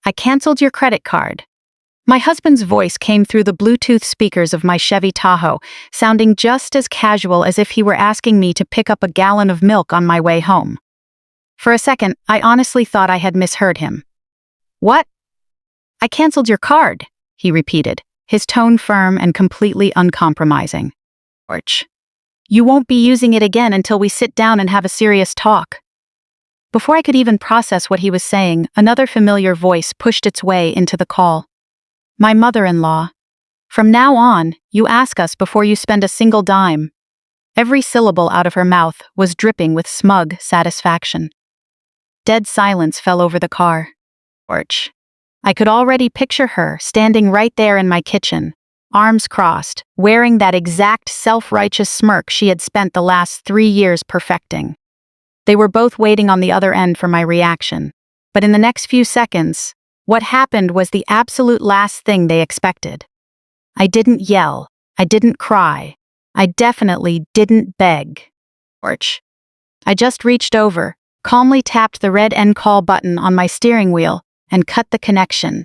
I canceled your credit card. My husband's voice came through the Bluetooth speakers of my Chevy Tahoe, sounding just as casual as if he were asking me to pick up a gallon of milk on my way home. For a second, I honestly thought I had misheard him. What? I canceled your card, he repeated, his tone firm and completely uncompromising. George, you won't be using it again until we sit down and have a serious talk. Before I could even process what he was saying, another familiar voice pushed its way into the call. My mother-in-law. From now on, you ask us before you spend a single dime. Every syllable out of her mouth was dripping with smug satisfaction. Dead silence fell over the car. George. I could already picture her standing right there in my kitchen, arms crossed, wearing that exact self-righteous smirk she had spent the last 3 years perfecting. They were both waiting on the other end for my reaction, but in the next few seconds, what happened was the absolute last thing they expected. I didn't yell. I didn't cry. I definitely didn't beg. George. I just reached over, calmly tapped the red end call button on my steering wheel, and cut the connection.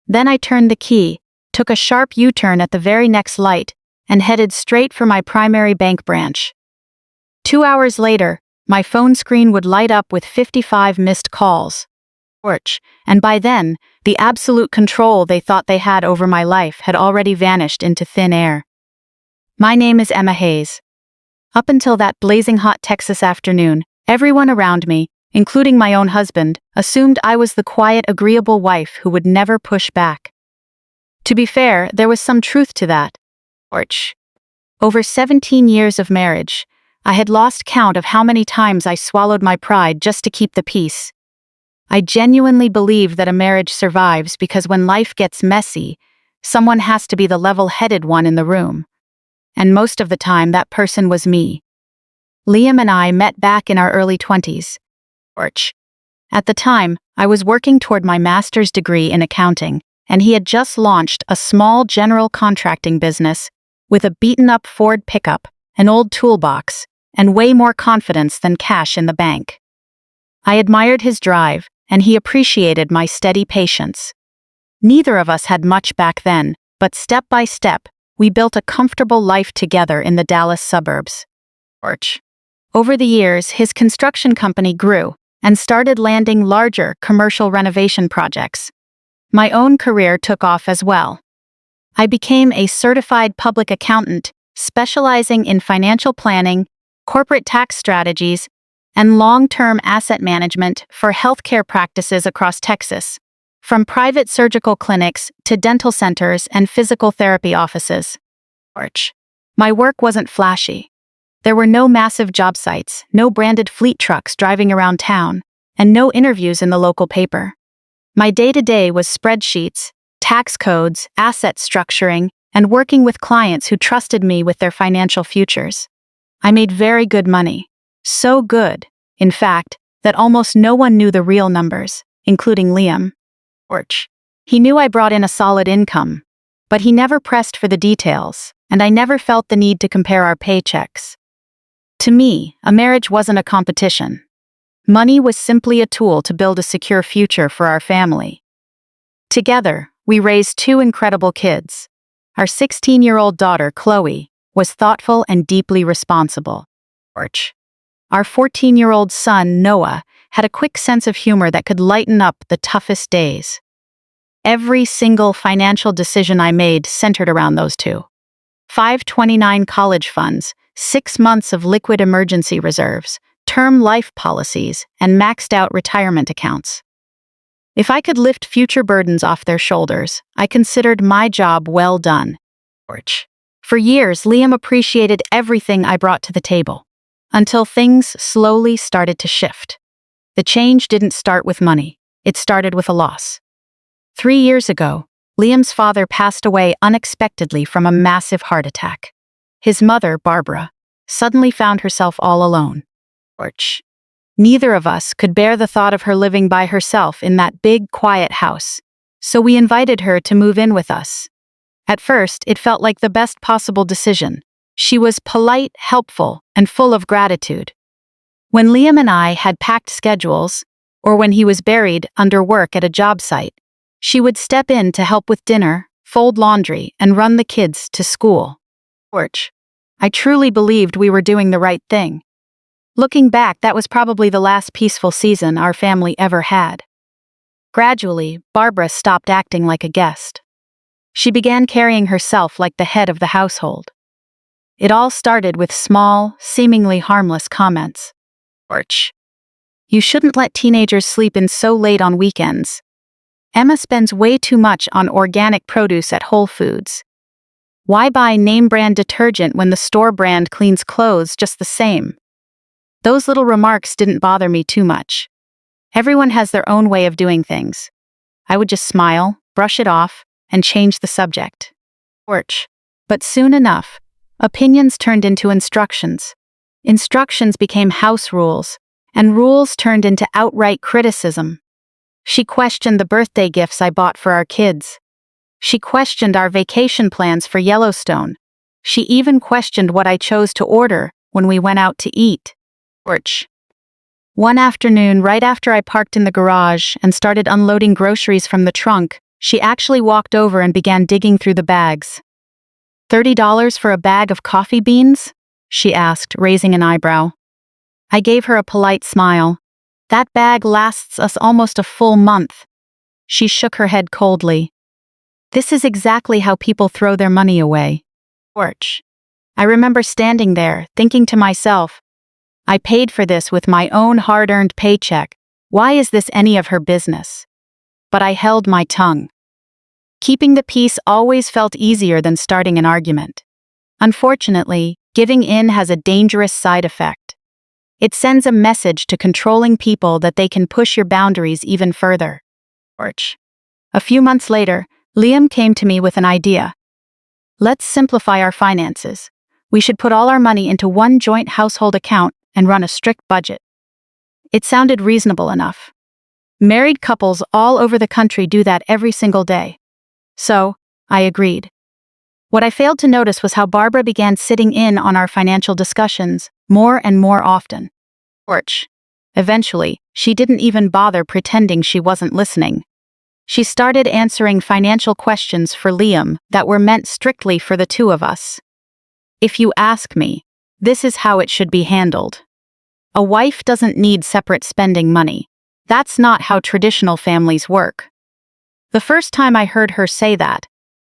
Then I turned the key, took a sharp U-turn at the very next light, and headed straight for my primary bank branch. 2 hours later, my phone screen would light up with 55 missed calls. And by then, the absolute control they thought they had over my life had already vanished into thin air. My name is Emma Hayes. Up until that blazing hot Texas afternoon, everyone around me, including my own husband, assumed I was the quiet, agreeable wife who would never push back. To be fair, there was some truth to that. Over 17 years of marriage, I had lost count of how many times I swallowed my pride just to keep the peace. I genuinely believe that a marriage survives because when life gets messy, someone has to be the level-headed one in the room. And most of the time, that person was me. Liam and I met back in our early 20s. At the time, I was working toward my master's degree in accounting, and he had just launched a small general contracting business with a beaten-up Ford pickup, an old toolbox, and way more confidence than cash in the bank. I admired his drive, and he appreciated my steady patience. Neither of us had much back then, but step by step, we built a comfortable life together in the Dallas suburbs. Over the years, his construction company grew and started landing larger commercial renovation projects. My own career took off as well. I became a certified public accountant, specializing in financial planning, corporate tax strategies, and long-term asset management for healthcare practices across Texas, from private surgical clinics to dental centers and physical therapy offices. My work wasn't flashy. There were no massive job sites, no branded fleet trucks driving around town, and no interviews in the local paper. My day-to-day was spreadsheets, tax codes, asset structuring, and working with clients who trusted me with their financial futures. I made very good money. So good, in fact, that almost no one knew the real numbers, including Liam. He knew I brought in a solid income, but he never pressed for the details, and I never felt the need to compare our paychecks. To me, a marriage wasn't a competition. Money was simply a tool to build a secure future for our family. Together, we raised 2 incredible kids. Our 16-year-old daughter, Chloe, was thoughtful and deeply responsible. Our 14-year-old son, Noah, had a quick sense of humor that could lighten up the toughest days. Every single financial decision I made centered around those two. 529 college funds, 6 months of liquid emergency reserves, term life policies, and maxed-out retirement accounts. If I could lift future burdens off their shoulders, I considered my job well done. For years, Liam appreciated everything I brought to the table, until things slowly started to shift. The change didn't start with money. It started with a loss. 3 years ago, Liam's father passed away unexpectedly from a massive heart attack. His mother, Barbara, suddenly found herself all alone. Neither of us could bear the thought of her living by herself in that big, quiet house, so we invited her to move in with us. At first, it felt like the best possible decision. She was polite, helpful, and full of gratitude. When Liam and I had packed schedules, or when he was buried under work at a job site, She would step in to help with dinner, fold laundry, and run the kids to school. I truly believed we were doing the right thing. Looking back, that was probably the last peaceful season our family ever had. Gradually, Barbara stopped acting like a guest. She began carrying herself like the head of the household. It all started with small, seemingly harmless comments. You shouldn't let teenagers sleep in so late on weekends. Emma spends way too much on organic produce at Whole Foods. Why buy name-brand detergent when the store brand cleans clothes just the same? Those little remarks didn't bother me too much. Everyone has their own way of doing things. I would just smile, brush it off, and change the subject. But soon enough, opinions turned into instructions. Instructions became house rules, and rules turned into outright criticism. She questioned the birthday gifts I bought for our kids. She questioned our vacation plans for Yellowstone. She even questioned what I chose to order when we went out to eat. One afternoon, right after I parked in the garage and started unloading groceries from the trunk, she actually walked over and began digging through the bags. $30 for a bag of coffee beans? She asked, raising an eyebrow. I gave her a polite smile. That bag lasts us almost a full month. She shook her head coldly. This is exactly how people throw their money away. I remember standing there, thinking to myself, I paid for this with my own hard-earned paycheck. Why is this any of her business? But I held my tongue. Keeping the peace always felt easier than starting an argument. Unfortunately, giving in has a dangerous side effect. It sends a message to controlling people that they can push your boundaries even further. A few months later, Liam came to me with an idea. Let's simplify our finances. We should put all our money into one joint household account and run a strict budget. It sounded reasonable enough. Married couples all over the country do that every single day. So, I agreed. What I failed to notice was how Barbara began sitting in on our financial discussions more and more often. Eventually, she didn't even bother pretending she wasn't listening. She started answering financial questions for Liam that were meant strictly for the two of us. If you ask me, this is how it should be handled. A wife doesn't need separate spending money. That's not how traditional families work. The first time I heard her say that,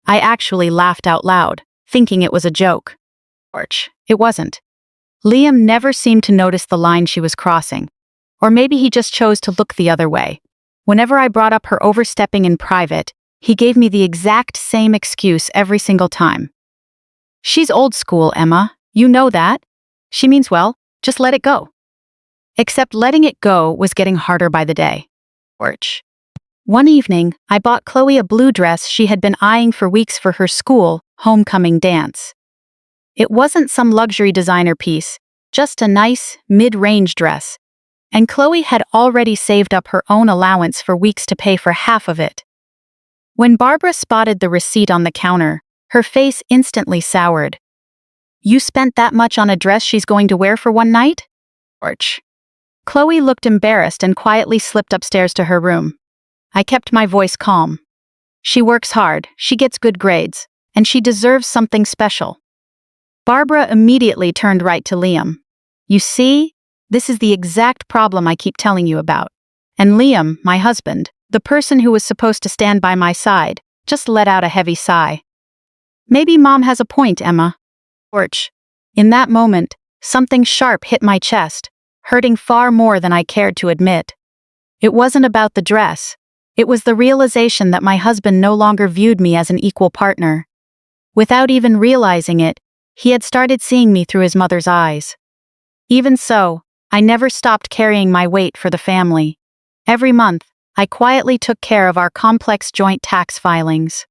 I actually laughed out loud, thinking it was a joke. It wasn't. Liam never seemed to notice the line she was crossing. Or maybe he just chose to look the other way. Whenever I brought up her overstepping in private, he gave me the exact same excuse every single time. She's old school, Emma. You know that. She means well, just let it go. Except letting it go was getting harder by the day. One evening, I bought Chloe a blue dress she had been eyeing for weeks for her school homecoming dance. It wasn't some luxury designer piece, just a nice, mid-range dress, and Chloe had already saved up her own allowance for weeks to pay for half of it. When Barbara spotted the receipt on the counter, her face instantly soured. You spent that much on a dress she's going to wear for one night? Chloe looked embarrassed and quietly slipped upstairs to her room. I kept my voice calm. She works hard, she gets good grades, and she deserves something special. Barbara immediately turned right to Liam. You see, this is the exact problem I keep telling you about. And Liam, my husband, the person who was supposed to stand by my side, just let out a heavy sigh. Maybe Mom has a point, Emma. In that moment, something sharp hit my chest, hurting far more than I cared to admit. It wasn't about the dress. It was the realization that my husband no longer viewed me as an equal partner. Without even realizing it, he had started seeing me through his mother's eyes. Even so, I never stopped carrying my weight for the family. Every month, I quietly took care of our complex joint tax filings.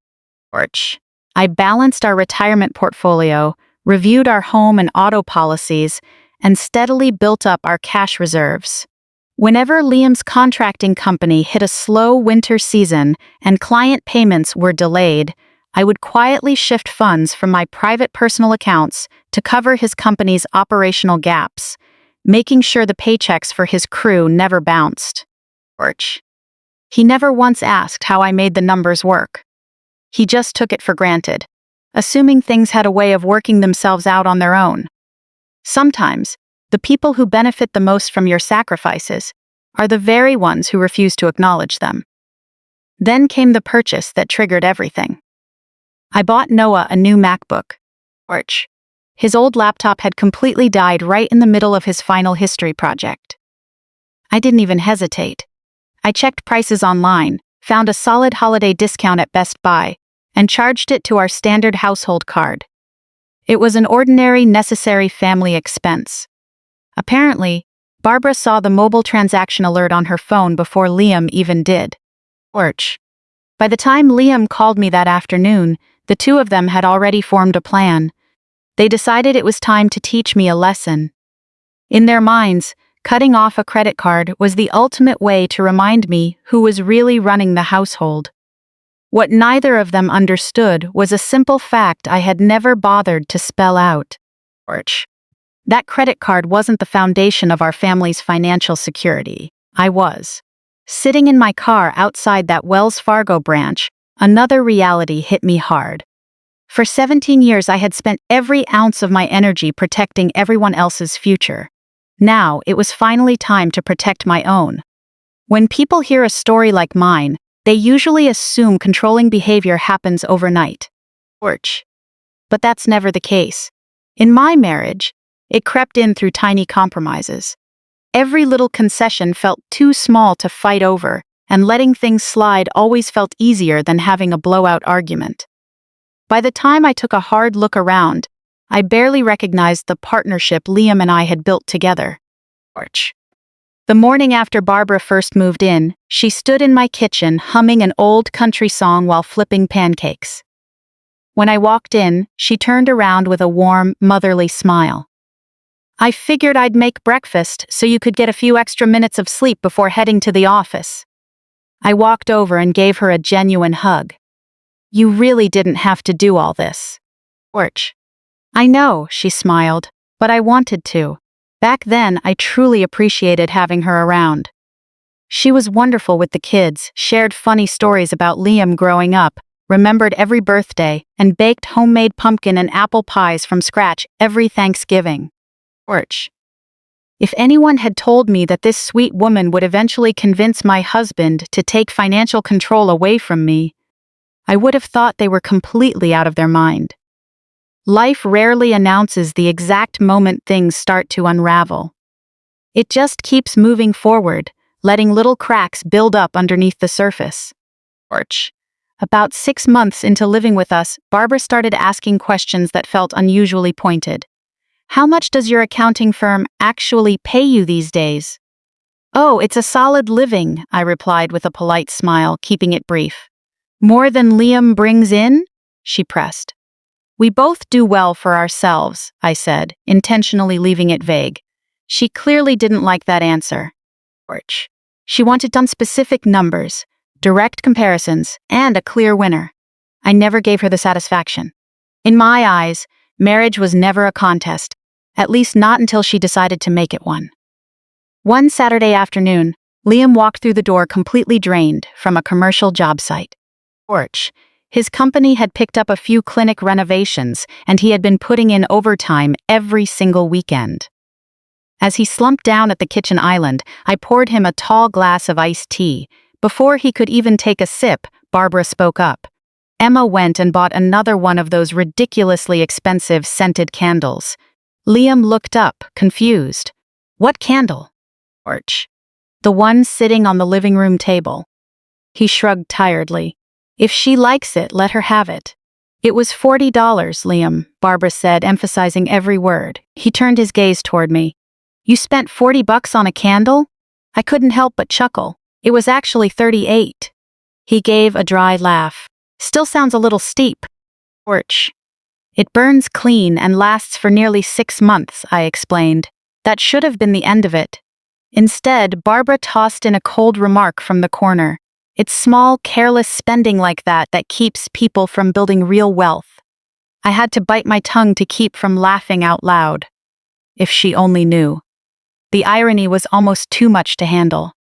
I balanced our retirement portfolio, reviewed our home and auto policies, and steadily built up our cash reserves. Whenever Liam's contracting company hit a slow winter season and client payments were delayed, I would quietly shift funds from my private personal accounts to cover his company's operational gaps, making sure the paychecks for his crew never bounced. He never once asked how I made the numbers work. He just took it for granted, assuming things had a way of working themselves out on their own. Sometimes, the people who benefit the most from your sacrifices are the very ones who refuse to acknowledge them. Then came the purchase that triggered everything. I bought Noah a new MacBook. His old laptop had completely died right in the middle of his final history project. I didn't even hesitate. I checked prices online, found a solid holiday discount at Best Buy, and charged it to our standard household card. It was an ordinary, necessary family expense. Apparently, Barbara saw the mobile transaction alert on her phone before Liam even did. By the time Liam called me that afternoon, the two of them had already formed a plan. They decided it was time to teach me a lesson. In their minds, cutting off a credit card was the ultimate way to remind me who was really running the household. What neither of them understood was a simple fact I had never bothered to spell out. That credit card wasn't the foundation of our family's financial security. I was. Sitting in my car outside that Wells Fargo branch, another reality hit me hard. For 17 years I had spent every ounce of my energy protecting everyone else's future. Now, it was finally time to protect my own. When people hear a story like mine, they usually assume controlling behavior happens overnight. But that's never the case. In my marriage, it crept in through tiny compromises. Every little concession felt too small to fight over, and letting things slide always felt easier than having a blowout argument. By the time I took a hard look around, I barely recognized the partnership Liam and I had built together. The morning after Barbara first moved in, she stood in my kitchen humming an old country song while flipping pancakes. When I walked in, she turned around with a warm, motherly smile. "I figured I'd make breakfast so you could get a few extra minutes of sleep before heading to the office." I walked over and gave her a genuine hug. "You really didn't have to do all this." "I know," she smiled, "but I wanted to. Back then, I truly appreciated having her around." She was wonderful with the kids, shared funny stories about Liam growing up, remembered every birthday, and baked homemade pumpkin and apple pies from scratch every Thanksgiving. If anyone had told me that this sweet woman would eventually convince my husband to take financial control away from me, I would have thought they were completely out of their mind. Life rarely announces the exact moment things start to unravel. It just keeps moving forward, letting little cracks build up underneath the surface. About 6 months into living with us, Barbara started asking questions that felt unusually pointed. "How much does your accounting firm actually pay you these days?" "Oh, it's a solid living," I replied with a polite smile, keeping it brief. "More than Liam brings in?" she pressed. "We both do well for ourselves," I said, intentionally leaving it vague. She clearly didn't like that answer. She wanted specific numbers, direct comparisons, and a clear winner. I never gave her the satisfaction. In my eyes, marriage was never a contest, at least not until she decided to make it one. One Saturday afternoon, Liam walked through the door completely drained from a commercial job site. His company had picked up a few clinic renovations, and he had been putting in overtime every single weekend. As he slumped down at the kitchen island, I poured him a tall glass of iced tea. Before he could even take a sip, Barbara spoke up. "Emma went and bought another one of those ridiculously expensive scented candles." Liam looked up, confused. "What candle?" "The one sitting on the living room table." He shrugged tiredly. "If she likes it, let her have it." "It was $40, Liam," Barbara said, emphasizing every word. He turned his gaze toward me. "You spent $40 on a candle?" I couldn't help but chuckle. "It was actually 38. He gave a dry laugh. "Still sounds a little steep." "It burns clean and lasts for nearly 6 months, I explained. That should have been the end of it. Instead, Barbara tossed in a cold remark from the corner. "It's small, careless spending like that that keeps people from building real wealth." I had to bite my tongue to keep from laughing out loud. If she only knew. The irony was almost too much to handle.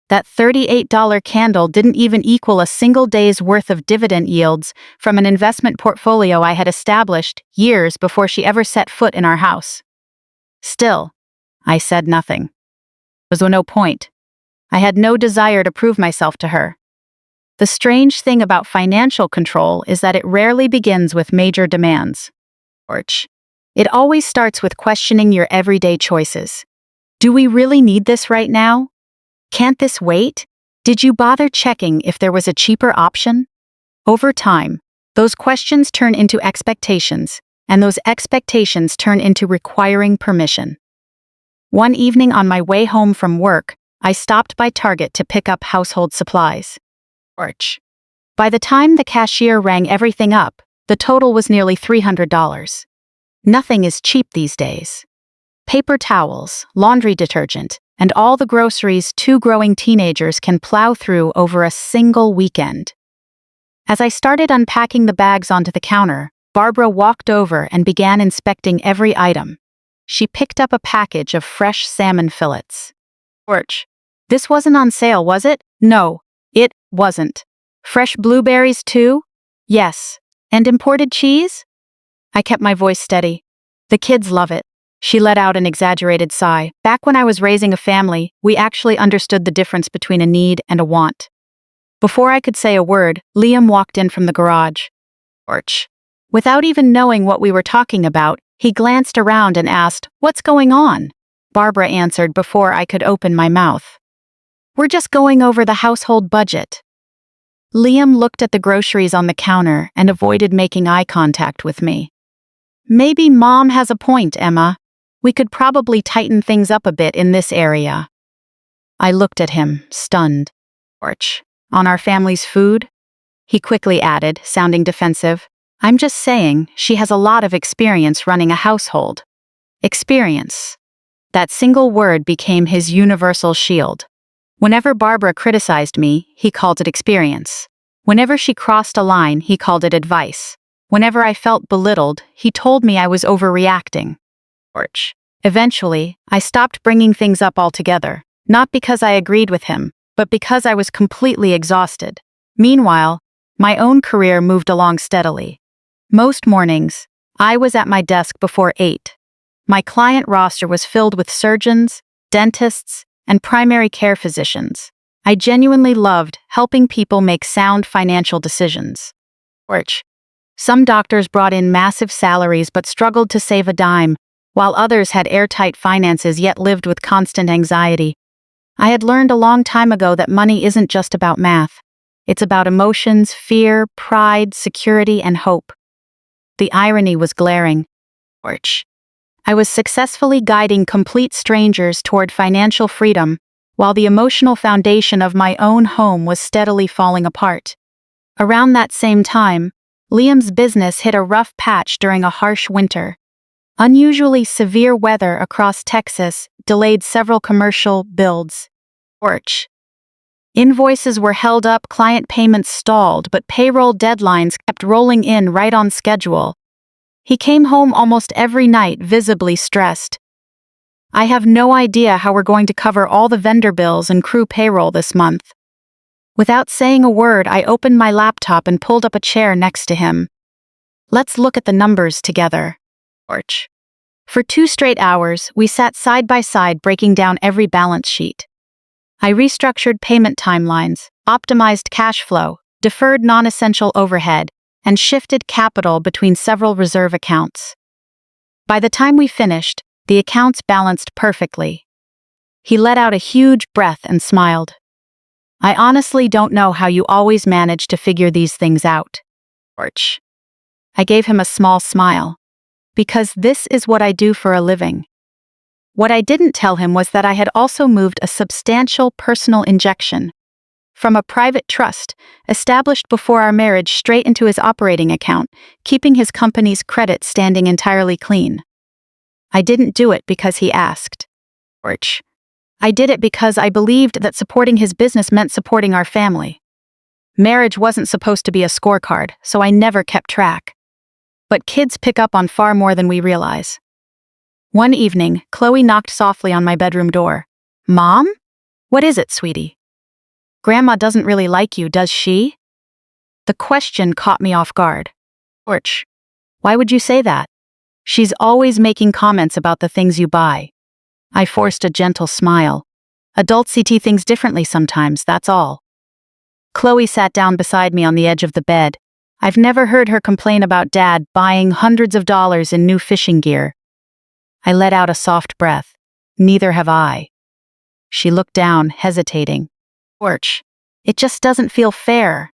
That $38 candle didn't even equal a single day's worth of dividend yields from an investment portfolio I had established years before she ever set foot in our house. Still, I said nothing. There was no point. I had no desire to prove myself to her. The strange thing about financial control is that it rarely begins with major demands. It always starts with questioning your everyday choices. Do we really need this right now? Can't this wait? Did you bother checking if there was a cheaper option? Over time, those questions turn into expectations, and those expectations turn into requiring permission. One evening on my way home from work, I stopped by Target to pick up household supplies. By the time the cashier rang everything up, the total was nearly $300. Nothing is cheap these days. Paper towels, laundry detergent, and all the groceries two growing teenagers can plow through over a single weekend. As I started unpacking the bags onto the counter, Barbara walked over and began inspecting every item. She picked up a package of fresh salmon fillets. This wasn't on sale, was it? No, it wasn't. Fresh blueberries too? Yes. And imported cheese? I kept my voice steady. The kids love it. She let out an exaggerated sigh. Back when I was raising a family, we actually understood the difference between a need and a want. Before I could say a word, Liam walked in from the garage. Without even knowing what we were talking about, he glanced around and asked, "What's going on?" Barbara answered before I could open my mouth. "We're just going over the household budget." Liam looked at the groceries on the counter and avoided making eye contact with me. "Maybe Mom has a point, Emma. We could probably tighten things up a bit in this area." I looked at him, stunned. "On our family's food?" He quickly added, sounding defensive. "I'm just saying, she has a lot of experience running a household." Experience. That single word became his universal shield. Whenever Barbara criticized me, he called it experience. Whenever she crossed a line, he called it advice. Whenever I felt belittled, he told me I was overreacting. Eventually, I stopped bringing things up altogether, not because I agreed with him, but because I was completely exhausted. Meanwhile, my own career moved along steadily. Most mornings, I was at my desk before 8. My client roster was filled with surgeons, dentists, and primary care physicians. I genuinely loved helping people make sound financial decisions. Some doctors brought in massive salaries but struggled to save a dime, while others had airtight finances yet lived with constant anxiety. I had learned a long time ago that money isn't just about math. It's about emotions, fear, pride, security, and hope. The irony was glaring. I was successfully guiding complete strangers toward financial freedom, while the emotional foundation of my own home was steadily falling apart. Around that same time, Liam's business hit a rough patch during a harsh winter. Unusually severe weather across Texas delayed several commercial builds. Invoices were held up, client payments stalled, but payroll deadlines kept rolling in right on schedule. He came home almost every night visibly stressed. "I have no idea how we're going to cover all the vendor bills and crew payroll this month." Without saying a word, I opened my laptop and pulled up a chair next to him. "Let's look at the numbers together." For 2 straight hours, we sat side by side breaking down every balance sheet. I restructured payment timelines, optimized cash flow, deferred non-essential overhead, and shifted capital between several reserve accounts. By the time we finished, the accounts balanced perfectly. He let out a huge breath and smiled. "I honestly don't know how you always manage to figure these things out." I gave him a small smile. "Because this is what I do for a living." What I didn't tell him was that I had also moved a substantial personal injection from a private trust established before our marriage straight into his operating account, keeping his company's credit standing entirely clean. I didn't do it because he asked. I did it because I believed that supporting his business meant supporting our family. Marriage wasn't supposed to be a scorecard, so I never kept track. But kids pick up on far more than we realize. One evening, Chloe knocked softly on my bedroom door. "Mom? What is it, sweetie?" Grandma doesn't really like you, does she? The question caught me off guard. Orch, why would you say that? She's always making comments about the things you buy. I forced a gentle smile. Adults see things differently sometimes, that's all. Chloe sat down beside me on the edge of the bed. I've never heard her complain about Dad buying hundreds of dollars in new fishing gear. I let out a soft breath. Neither have I. She looked down, hesitating. Orch, it just doesn't feel fair.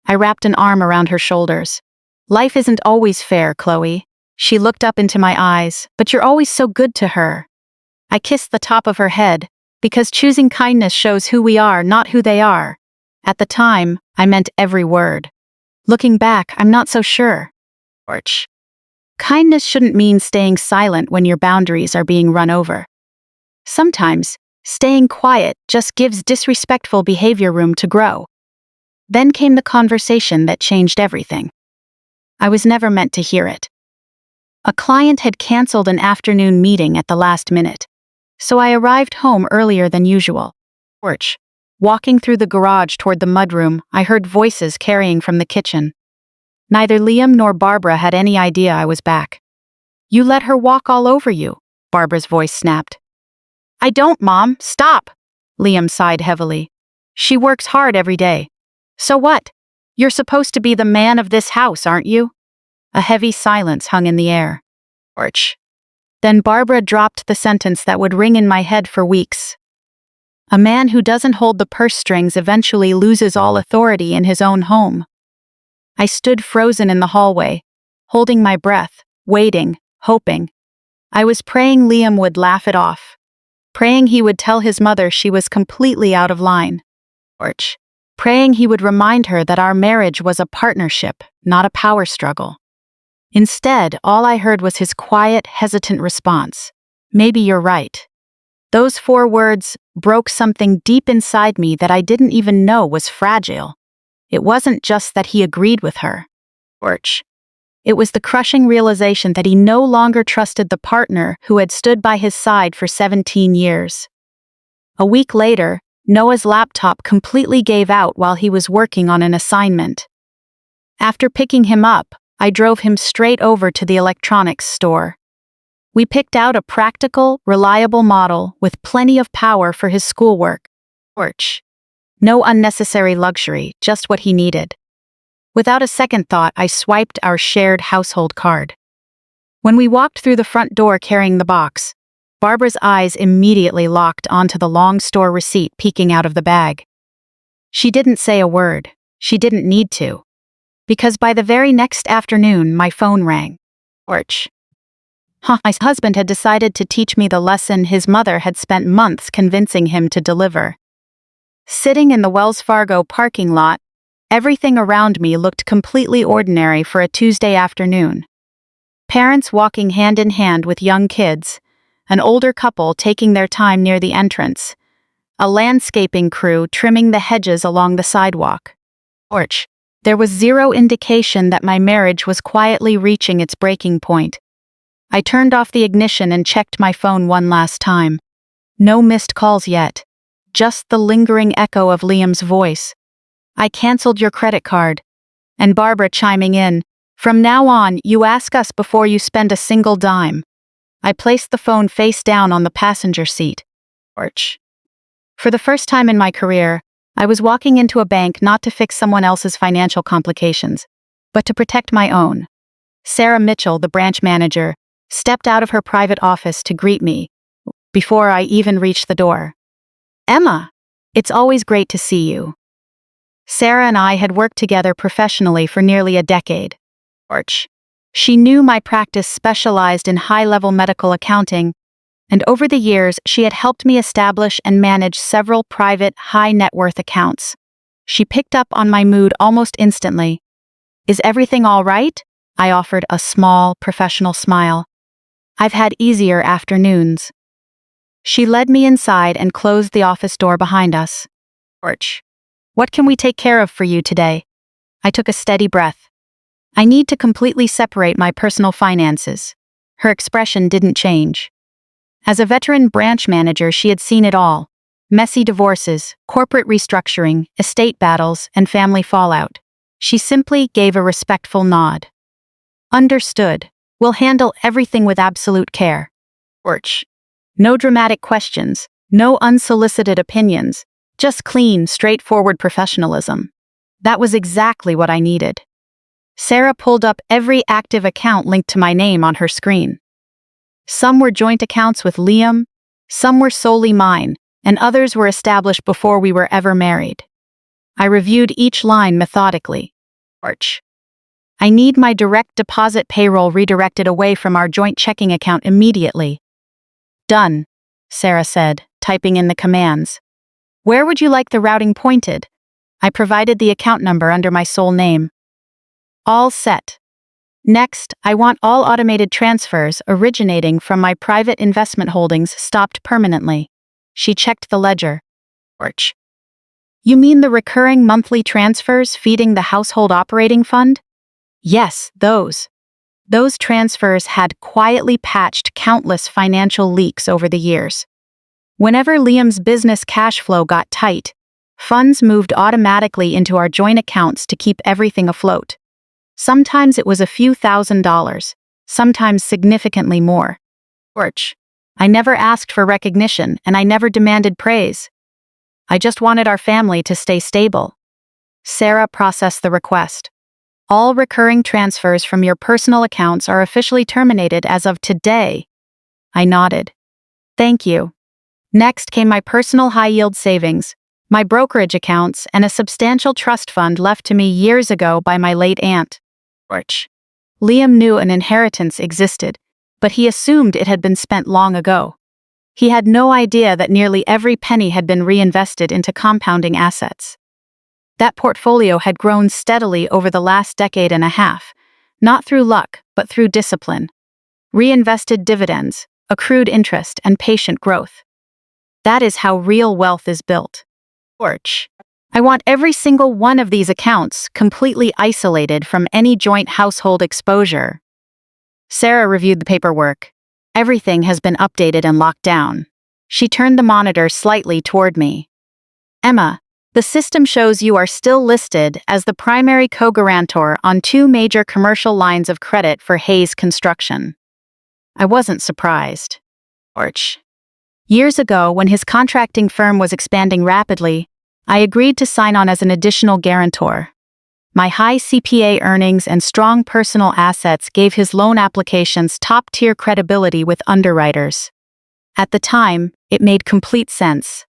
I wrapped an arm around her shoulders. Life isn't always fair, Chloe. She looked up into my eyes, but you're always so good to her. I kissed the top of her head, because choosing kindness shows who we are, not who they are. At the time, I meant every word. Looking back, I'm not so sure. Orch. Kindness shouldn't mean staying silent when your boundaries are being run over. Sometimes, staying quiet just gives disrespectful behavior room to grow. Then came the conversation that changed everything. I was never meant to hear it. A client had canceled an afternoon meeting at the last minute, so I arrived home earlier than usual. Orch. Walking through the garage toward the mudroom, I heard voices carrying from the kitchen. Neither Liam nor Barbara had any idea I was back. You let her walk all over you, Barbara's voice snapped. I don't, Mom, stop, Liam sighed heavily. She works hard every day. So what? You're supposed to be the man of this house, aren't you? A heavy silence hung in the air. Orch. Then Barbara dropped the sentence that would ring in my head for weeks. A man who doesn't hold the purse strings eventually loses all authority in his own home. I stood frozen in the hallway, holding my breath, waiting, hoping. I was praying Liam would laugh it off, praying he would tell his mother she was completely out of line. Orch. Praying he would remind her that our marriage was a partnership, not a power struggle. Instead, all I heard was his quiet, hesitant response. Maybe you're right. Those 4 words broke something deep inside me that I didn't even know was fragile. It wasn't just that he agreed with her. Orch. It was the crushing realization that he no longer trusted the partner who had stood by his side for 17 years. A week later, Noah's laptop completely gave out while he was working on an assignment. After picking him up, I drove him straight over to the electronics store. We picked out a practical, reliable model with plenty of power for his schoolwork. Orch. No unnecessary luxury, just what he needed. Without a second thought, I swiped our shared household card. When we walked through the front door carrying the box, Barbara's eyes immediately locked onto the long store receipt peeking out of the bag. She didn't say a word. She didn't need to. Because by the very next afternoon, my phone rang. Orch. My husband had decided to teach me the lesson his mother had spent months convincing him to deliver. Sitting in the Wells Fargo parking lot, everything around me looked completely ordinary for a Tuesday afternoon. Parents walking hand in hand with young kids, an older couple taking their time near the entrance, a landscaping crew trimming the hedges along the sidewalk. Orch. There was zero indication that my marriage was quietly reaching its breaking point. I turned off the ignition and checked my phone one last time. No missed calls yet. Just the lingering echo of Liam's voice. I canceled your credit card. And Barbara chiming in. From now on, you ask us before you spend a single dime. I placed the phone face down on the passenger seat. Orch. For the first time in my career, I was walking into a bank not to fix someone else's financial complications, but to protect my own. Sarah Mitchell, the branch manager, stepped out of her private office to greet me before I even reached the door. Emma, it's always great to see you. Sarah and I had worked together professionally for nearly a decade. Orch. She knew my practice specialized in high-level medical accounting, and over the years she had helped me establish and manage several private, high-net-worth accounts. She picked up on my mood almost instantly. Is everything all right? I offered a small, professional smile. I've had easier afternoons. She led me inside and closed the office door behind us. Orch. What can we take care of for you today? I took a steady breath. I need to completely separate my personal finances. Her expression didn't change. As a veteran branch manager, she had seen it all. Messy divorces, corporate restructuring, estate battles, and family fallout. She simply gave a respectful nod. Understood. We'll handle everything with absolute care. Orch. No dramatic questions, no unsolicited opinions, just clean, straightforward professionalism. That was exactly what I needed. Sarah pulled up every active account linked to my name on her screen. Some were joint accounts with Liam, some were solely mine, and others were established before we were ever married. I reviewed each line methodically. Orch. I need my direct deposit payroll redirected away from our joint checking account immediately. Done, Sarah said, typing in the commands. Where would you like the routing pointed? I provided the account number under my sole name. All set. Next, I want all automated transfers originating from my private investment holdings stopped permanently. She checked the ledger. Orch. You mean the recurring monthly transfers feeding the household operating fund? Yes, those. Those transfers had quietly patched countless financial leaks over the years. Whenever Liam's business cash flow got tight, funds moved automatically into our joint accounts to keep everything afloat. Sometimes it was a few $1,000s, sometimes significantly more. Orch. I never asked for recognition and I never demanded praise. I just wanted our family to stay stable. Sarah processed the request. All recurring transfers from your personal accounts are officially terminated as of today. I nodded. Thank you. Next came my personal high-yield savings, my brokerage accounts, and a substantial trust fund left to me years ago by my late aunt. Orch. Liam knew an inheritance existed, but he assumed it had been spent long ago. He had no idea that nearly every penny had been reinvested into compounding assets. That portfolio had grown steadily over the last decade and a half, not through luck, but through discipline. Reinvested dividends, accrued interest, and patient growth. That is how real wealth is built. Orch. I want every single one of these accounts completely isolated from any joint household exposure. Sarah reviewed the paperwork. Everything has been updated and locked down. She turned the monitor slightly toward me. Emma, the system shows you are still listed as the primary co-guarantor on 2 major commercial lines of credit for Hayes Construction. I wasn't surprised. Orch. Years ago, when his contracting firm was expanding rapidly, I agreed to sign on as an additional guarantor. My high CPA earnings and strong personal assets gave his loan applications top-tier credibility with underwriters. At the time, it made complete sense.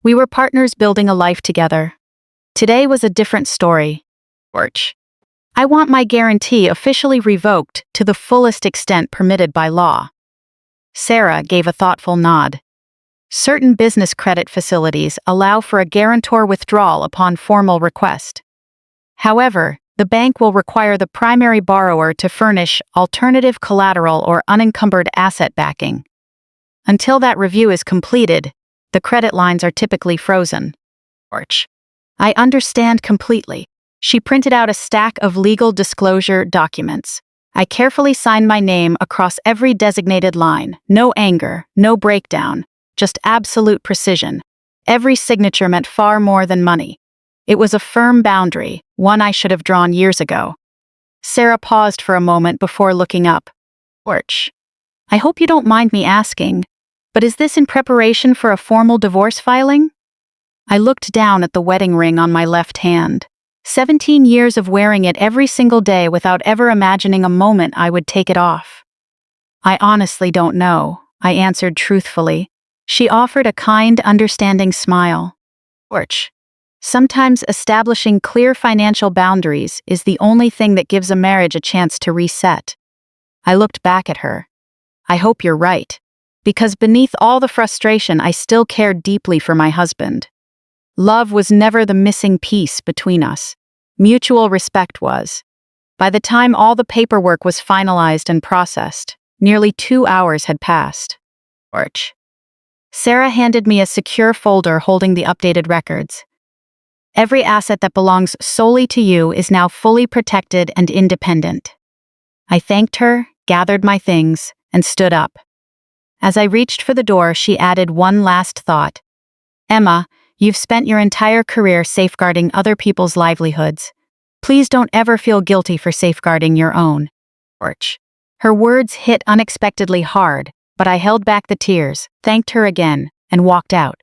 We were partners building a life together. Today was a different story. Orch. I want my guarantee officially revoked to the fullest extent permitted by law. Sarah gave a thoughtful nod. Certain business credit facilities allow for a guarantor withdrawal upon formal request. However, the bank will require the primary borrower to furnish alternative collateral or unencumbered asset backing. Until that review is completed, the credit lines are typically frozen. Orch. I understand completely. She printed out a stack of legal disclosure documents. I carefully signed my name across every designated line. No anger, no breakdown, just absolute precision. Every signature meant far more than money. It was a firm boundary, one I should have drawn years ago. Sarah paused for a moment before looking up. Orch. I hope you don't mind me asking, but is this in preparation for a formal divorce filing? I looked down at the wedding ring on my left hand. 17 years of wearing it every single day without ever imagining a moment I would take it off. I honestly don't know, I answered truthfully. She offered a kind, understanding smile. Orch. Sometimes establishing clear financial boundaries is the only thing that gives a marriage a chance to reset. I looked back at her. I hope you're right. Because beneath all the frustration, I still cared deeply for my husband. Love was never the missing piece between us. Mutual respect was. By the time all the paperwork was finalized and processed, nearly 2 hours had passed. Orch. Sarah handed me a secure folder holding the updated records. Every asset that belongs solely to you is now fully protected and independent. I thanked her, gathered my things, and stood up. As I reached for the door, she added one last thought. Emma, you've spent your entire career safeguarding other people's livelihoods. Please don't ever feel guilty for safeguarding your own. Orch. Her words hit unexpectedly hard, but I held back the tears, thanked her again, and walked out.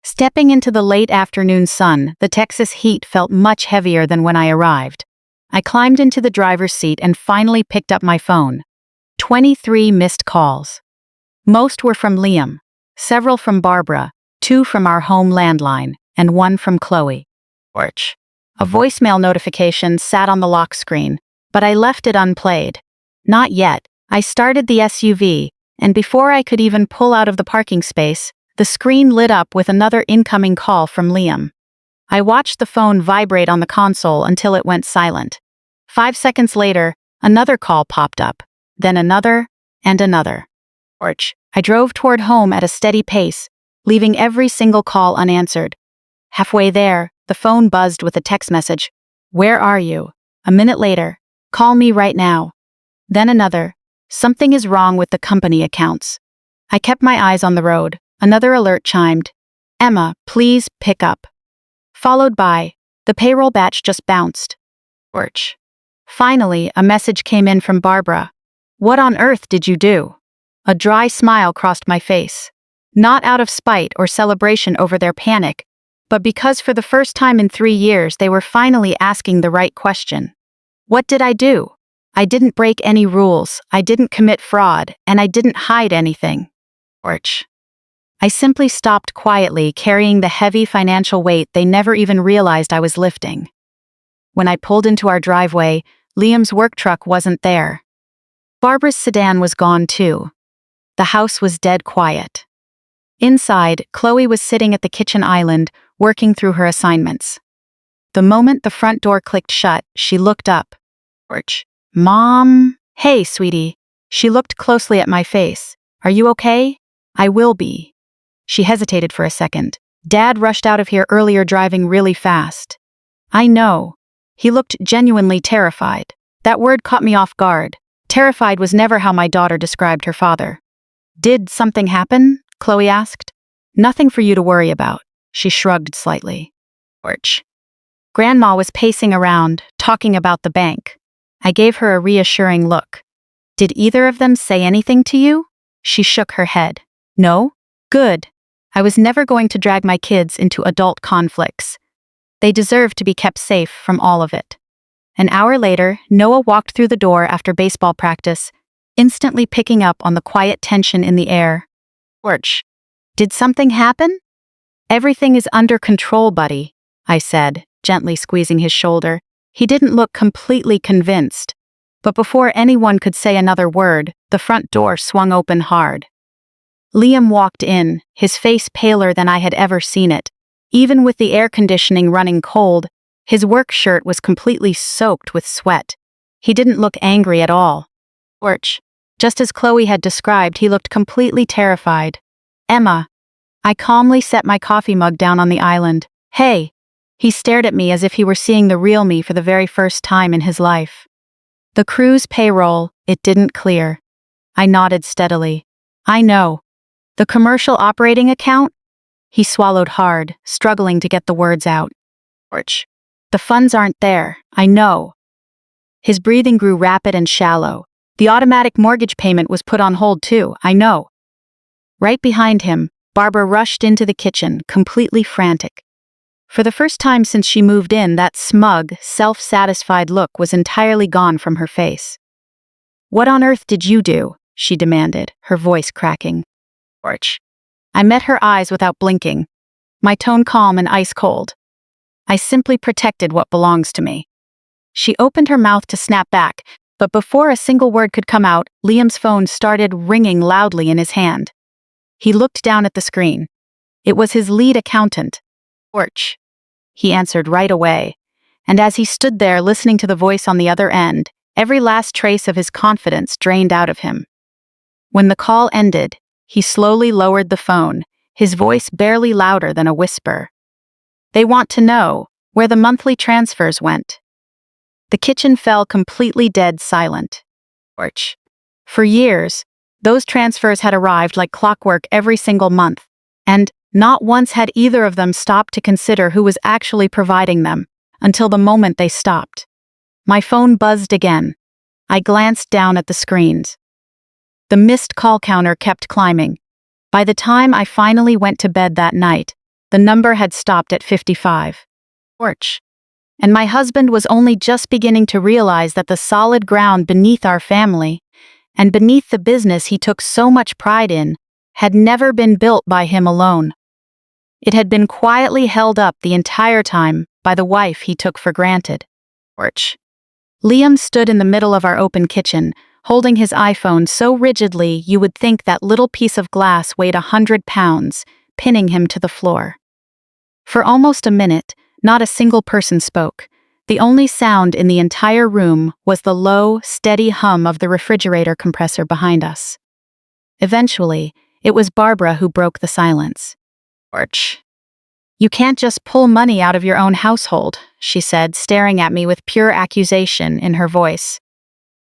Stepping into the late afternoon sun, the Texas heat felt much heavier than when I arrived. I climbed into the driver's seat and finally picked up my phone. 23 missed calls. Most were from Liam, several from Barbara, 2 from our home landline, and 1 from Chloe. Orch. A voicemail notification sat on the lock screen, but I left it unplayed. Not yet. I started the SUV, and before I could even pull out of the parking space, the screen lit up with another incoming call from Liam. I watched the phone vibrate on the console until it went silent. 5 seconds later, another call popped up, then another, and another. Orch. I drove toward home at a steady pace, leaving every single call unanswered. Halfway there, the phone buzzed with a text message. Where are you? A minute later, call me right now. Then another. Something is wrong with the company accounts. I kept my eyes on the road. Another alert chimed. Emma, please pick up. Followed by, the payroll batch just bounced. Orch. Finally, a message came in from Barbara. What on earth did you do? A dry smile crossed my face. Not out of spite or celebration over their panic, but because for the first time in 3 years they were finally asking the right question. What did I do? I didn't break any rules, I didn't commit fraud, and I didn't hide anything. Orch. I simply stopped quietly, carrying the heavy financial weight they never even realized I was lifting. When I pulled into our driveway, Liam's work truck wasn't there. Barbara's sedan was gone too. The house was dead quiet. Inside, Chloe was sitting at the kitchen island, working through her assignments. The moment the front door clicked shut, she looked up. Orch. Mom? Hey, sweetie. She looked closely at my face. Are you okay? I will be. She hesitated for a second. Dad rushed out of here earlier driving really fast. I know. He looked genuinely terrified. That word caught me off guard. Terrified was never how my daughter described her father. Did something happen? Chloe asked. Nothing for you to worry about. She shrugged slightly. Orch. Grandma was pacing around, talking about the bank. I gave her a reassuring look. Did either of them say anything to you? She shook her head. No? Good. I was never going to drag my kids into adult conflicts. They deserve to be kept safe from all of it. An hour later, Noah walked through the door after baseball practice, instantly picking up on the quiet tension in the air. Orch. Did something happen? Everything is under control, buddy, I said, gently squeezing his shoulder. He didn't look completely convinced. But before anyone could say another word, the front door swung open hard. Liam walked in, his face paler than I had ever seen it. Even with the air conditioning running cold, his work shirt was completely soaked with sweat. He didn't look angry at all. Orch. Just as Chloe had described, he looked completely terrified. Emma. I calmly set my coffee mug down on the island. Hey. He stared at me as if he were seeing the real me for the very first time in his life. The crew's payroll, it didn't clear. I nodded steadily. I know. The commercial operating account? He swallowed hard, struggling to get the words out. Orch. The funds aren't there, I know. His breathing grew rapid and shallow. The automatic mortgage payment was put on hold too, I know. Right behind him, Barbara rushed into the kitchen, completely frantic. For the first time since she moved in, that smug, self-satisfied look was entirely gone from her face. What on earth did you do? She demanded, her voice cracking. Orch. I met her eyes without blinking, my tone calm and ice cold. I simply protected what belongs to me. She opened her mouth to snap back, but before a single word could come out, Liam's phone started ringing loudly in his hand. He looked down at the screen. It was his lead accountant. Orch. He answered right away, and as he stood there listening to the voice on the other end, every last trace of his confidence drained out of him. When the call ended, he slowly lowered the phone, his voice barely louder than a whisper. They want to know where the monthly transfers went. The kitchen fell completely dead silent. Orch. For years, those transfers had arrived like clockwork every single month, and Not once had either of them stopped to consider who was actually providing them, until the moment they stopped. My phone buzzed again. I glanced down at the screens. The missed call counter kept climbing. By the time I finally went to bed that night, the number had stopped at 55. Porch. And my husband was only just beginning to realize that the solid ground beneath our family, and beneath the business he took so much pride in, had never been built by him alone. It had been quietly held up the entire time by the wife he took for granted. Porch. Liam stood in the middle of our open kitchen, holding his iPhone so rigidly you would think that little piece of glass weighed 100 pounds, pinning him to the floor. For almost a minute, not a single person spoke. The only sound in the entire room was the low, steady hum of the refrigerator compressor behind us. Eventually, it was Barbara who broke the silence. Porch. You can't just pull money out of your own household, she said, staring at me with pure accusation in her voice.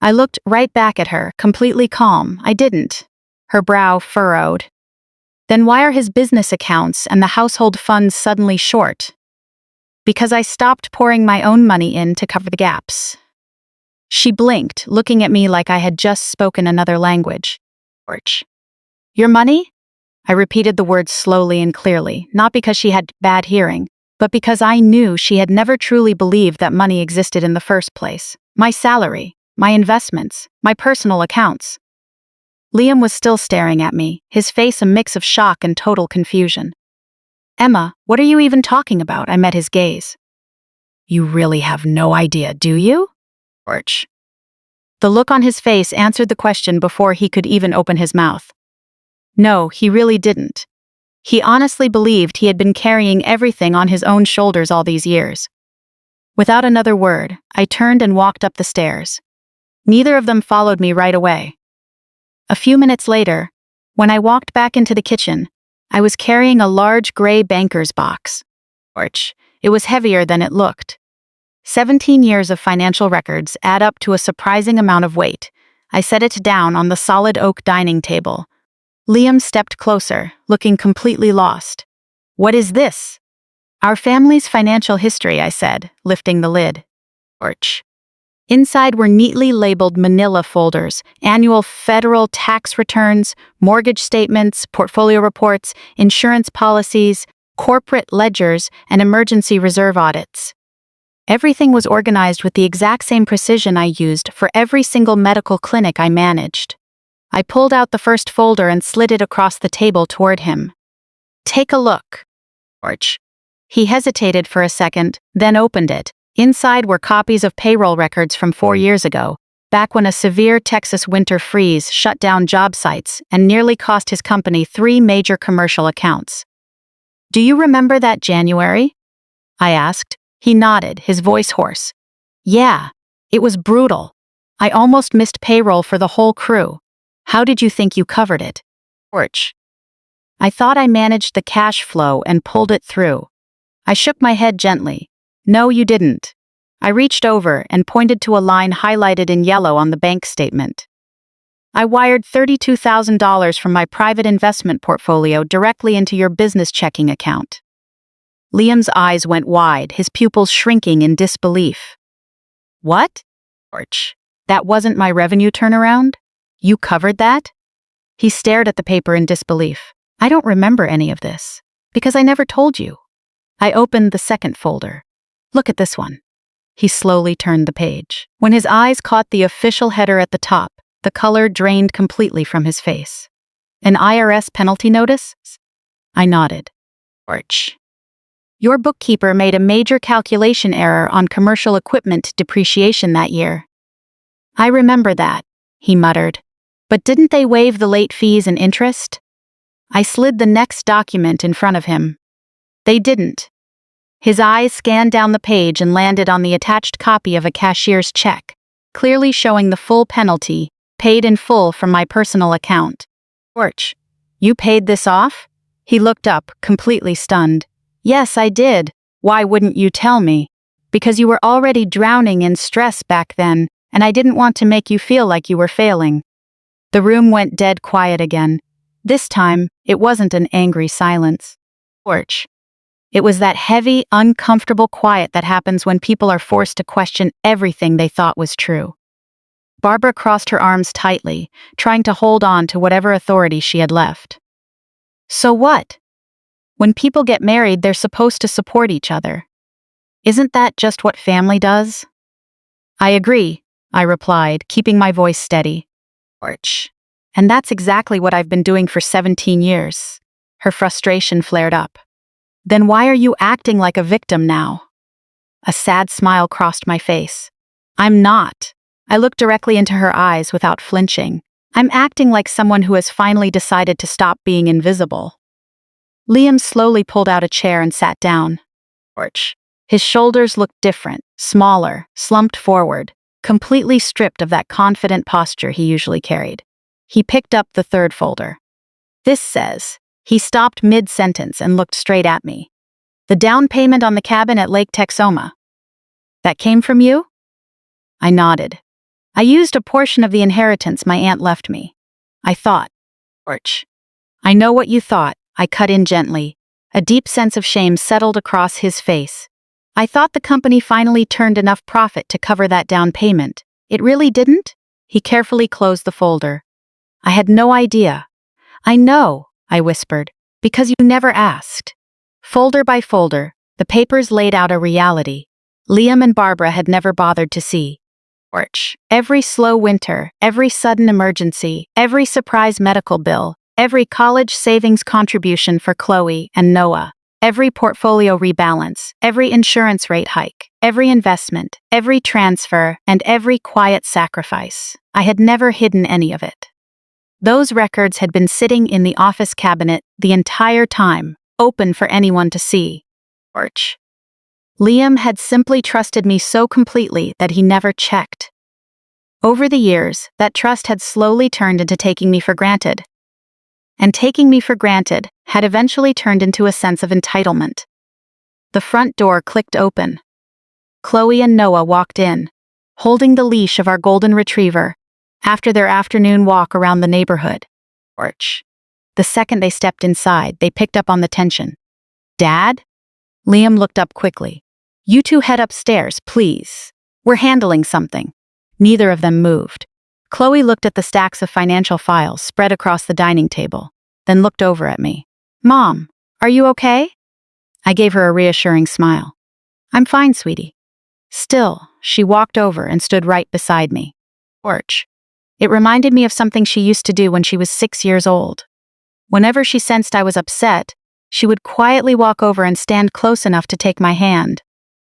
I looked right back at her, completely calm. I didn't. Her brow furrowed. Then why are his business accounts and the household funds suddenly short? Because I stopped pouring my own money in to cover the gaps. She blinked, looking at me like I had just spoken another language. Porch. Your money? I repeated the words slowly and clearly, not because she had bad hearing, but because I knew she had never truly believed that money existed in the first place. My salary, my investments, my personal accounts. Liam was still staring at me, his face a mix of shock and total confusion. Emma, what are you even talking about? I met his gaze. You really have no idea, do you? Porch. The look on his face answered the question before he could even open his mouth. No, he really didn't. He honestly believed he had been carrying everything on his own shoulders all these years. Without another word, I turned and walked up the stairs. Neither of them followed me right away. A few minutes later, when I walked back into the kitchen, I was carrying a large gray banker's box. Porch. It was heavier than it looked. 17 years of financial records add up to a surprising amount of weight. I set it down on the solid oak dining table. Liam stepped closer, looking completely lost. What is this? Our family's financial history, I said, lifting the lid. Porch. Inside were neatly labeled manila folders, annual federal tax returns, mortgage statements, portfolio reports, insurance policies, corporate ledgers, and emergency reserve audits. Everything was organized with the exact same precision I used for every single medical clinic I managed. I pulled out the first folder and slid it across the table toward him. Take a look. Porch. He hesitated for a second, then opened it. Inside were copies of payroll records from 4 years ago, back when a severe Texas winter freeze shut down job sites and nearly cost his company 3 major commercial accounts. Do you remember that January? I asked. He nodded, his voice hoarse. Yeah, it was brutal. I almost missed payroll for the whole crew. How did you think you covered it? Porch. I thought I managed the cash flow and pulled it through. I shook my head gently. No, you didn't. I reached over and pointed to a line highlighted in yellow on the bank statement. I wired $32,000 from my private investment portfolio directly into your business checking account. Liam's eyes went wide, his pupils shrinking in disbelief. What? Porch. That wasn't my revenue turnaround? You covered that? He stared at the paper in disbelief. I don't remember any of this, because I never told you. I opened the second folder. Look at this one. He slowly turned the page. When his eyes caught the official header at the top, the color drained completely from his face. An IRS penalty notice? I nodded. Porch. Your bookkeeper made a major calculation error on commercial equipment depreciation that year. I remember that, he muttered. But didn't they waive the late fees and interest? I slid the next document in front of him. They didn't. His eyes scanned down the page and landed on the attached copy of a cashier's check, clearly showing the full penalty, paid in full from my personal account. Porch. You paid this off? He looked up, completely stunned. Yes, I did. Why wouldn't you tell me? Because you were already drowning in stress back then, and I didn't want to make you feel like you were failing. The room went dead quiet again. This time, it wasn't an angry silence. Porch. It was that heavy, uncomfortable quiet that happens when people are forced to question everything they thought was true. Barbara crossed her arms tightly, trying to hold on to whatever authority she had left. So what? When people get married, they're supposed to support each other. Isn't that just what family does? I agree, I replied, keeping my voice steady. Porch. And that's exactly what I've been doing for 17 years. Her frustration flared up. Then why are you acting like a victim now? A sad smile crossed my face. I'm not. I looked directly into her eyes without flinching. I'm acting like someone who has finally decided to stop being invisible. Liam slowly pulled out a chair and sat down. Porch. His shoulders looked different, smaller, slumped forward, completely stripped of that confident posture he usually carried. He picked up the third folder. This says, he stopped mid-sentence and looked straight at me. The down payment on the cabin at Lake Texoma. That came from you? I nodded. I used a portion of the inheritance my aunt left me. I thought. Porch. I know what you thought, I cut in gently. A deep sense of shame settled across his face. I thought the company finally turned enough profit to cover that down payment. It really didn't? He carefully closed the folder. I had no idea. I know, I whispered, because you never asked. Folder by folder, the papers laid out a reality Liam and Barbara had never bothered to see. Porch. Every slow winter, every sudden emergency, every surprise medical bill, every college savings contribution for Chloe and Noah, every portfolio rebalance, every insurance rate hike, every investment, every transfer, and every quiet sacrifice. I had never hidden any of it. Those records had been sitting in the office cabinet the entire time, open for anyone to see. Porch. Liam had simply trusted me so completely that he never checked. Over the years, that trust had slowly turned into taking me for granted. And taking me for granted had eventually turned into a sense of entitlement. The front door clicked open. Chloe and Noah walked in, holding the leash of our golden retriever, after their afternoon walk around the neighborhood. Porch. The second they stepped inside, they picked up on the tension. Dad? Liam looked up quickly. You two head upstairs, please. We're handling something. Neither of them moved. Chloe looked at the stacks of financial files spread across the dining table, then looked over at me. Mom, are you okay? I gave her a reassuring smile. I'm fine, sweetie. Still, she walked over and stood right beside me. Porch. It reminded me of something she used to do when she was 6 years old. Whenever she sensed I was upset, she would quietly walk over and stand close enough to take my hand.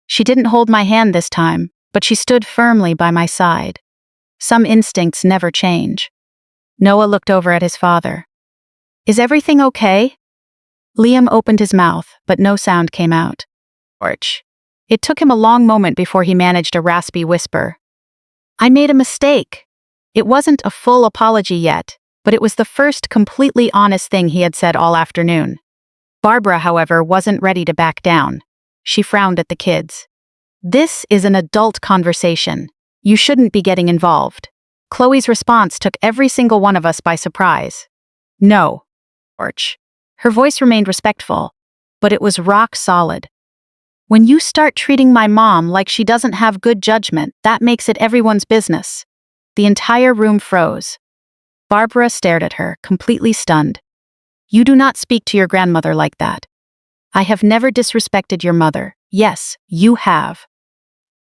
She didn't hold my hand this time, but she stood firmly by my side. Some instincts never change. Noah looked over at his father. Is everything okay? Liam opened his mouth, but no sound came out. Porch. It took him a long moment before he managed a raspy whisper. I made a mistake. It wasn't a full apology yet, but it was the first completely honest thing he had said all afternoon. Barbara, however, wasn't ready to back down. She frowned at the kids. This is an adult conversation. You shouldn't be getting involved. Chloe's response took every single one of us by surprise. No. Porch. Her voice remained respectful, but it was rock solid. When you start treating my mom like she doesn't have good judgment, that makes it everyone's business. The entire room froze. Barbara stared at her, completely stunned. You do not speak to your grandmother like that. I have never disrespected your mother. Yes, you have.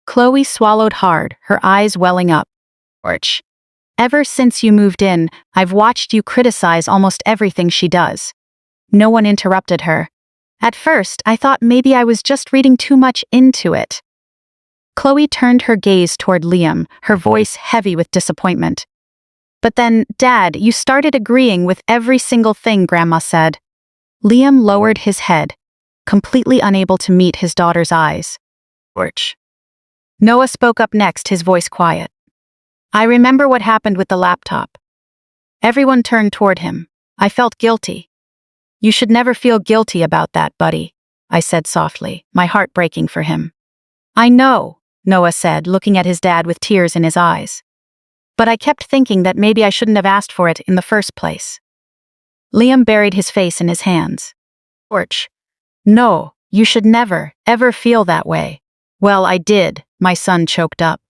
Chloe swallowed hard, her eyes welling up. Porch. Ever since you moved in, I've watched you criticize almost everything she does. No one interrupted her. At first, I thought maybe I was just reading too much into it. Chloe turned her gaze toward Liam, her voice heavy with disappointment. But then, Dad, you started agreeing with every single thing Grandma said. Liam lowered his head, completely unable to meet his daughter's eyes. Porch. Noah spoke up next, his voice quiet. I remember what happened with the laptop. Everyone turned toward him. I felt guilty. You should never feel guilty about that, buddy, I said softly, my heart breaking for him. I know, Noah said, looking at his dad with tears in his eyes. But I kept thinking that maybe I shouldn't have asked for it in the first place. Liam buried his face in his hands. Porch. No, you should never, ever feel that way. Well, I did, my son choked up.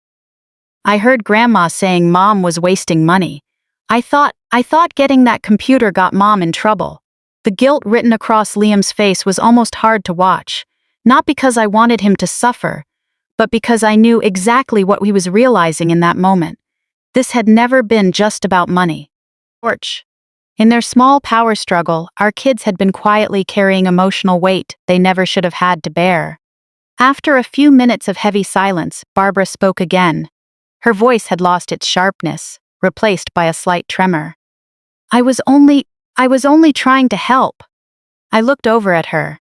I heard Grandma saying Mom was wasting money. I thought getting that computer got Mom in trouble. The guilt written across Liam's face was almost hard to watch. Not because I wanted him to suffer, but because I knew exactly what he was realizing in that moment. This had never been just about money. Torch. In their small power struggle, our kids had been quietly carrying emotional weight they never should have had to bear. After a few minutes of heavy silence, Barbara spoke again. Her voice had lost its sharpness, replaced by a slight tremor. I was only trying to help. I looked over at her.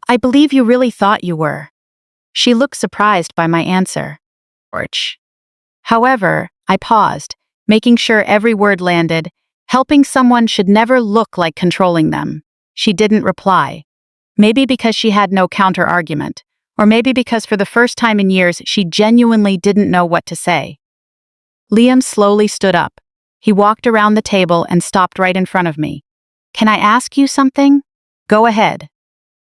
I believe you really thought you were. She looked surprised by my answer. Torch. However, I paused, making sure every word landed. Helping someone should never look like controlling them. She didn't reply. Maybe because she had no counter-argument, or maybe because for the first time in years she genuinely didn't know what to say. Liam slowly stood up. He walked around the table and stopped right in front of me. Can I ask you something? Go ahead.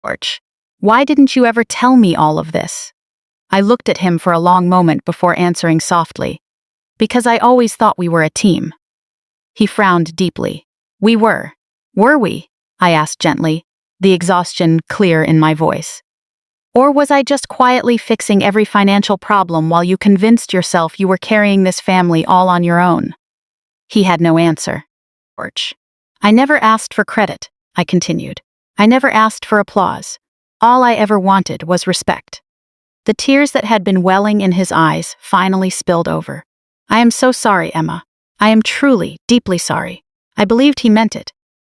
Torch. Why didn't you ever tell me all of this? I looked at him for a long moment before answering softly. Because I always thought we were a team. He frowned deeply. We were. Were we? I asked gently, the exhaustion clear in my voice. Or was I just quietly fixing every financial problem while you convinced yourself you were carrying this family all on your own? He had no answer. Torch. I never asked for credit, I continued. I never asked for applause. All I ever wanted was respect. The tears that had been welling in his eyes finally spilled over. I am so sorry, Emma. I am truly, deeply sorry. I believed he meant it.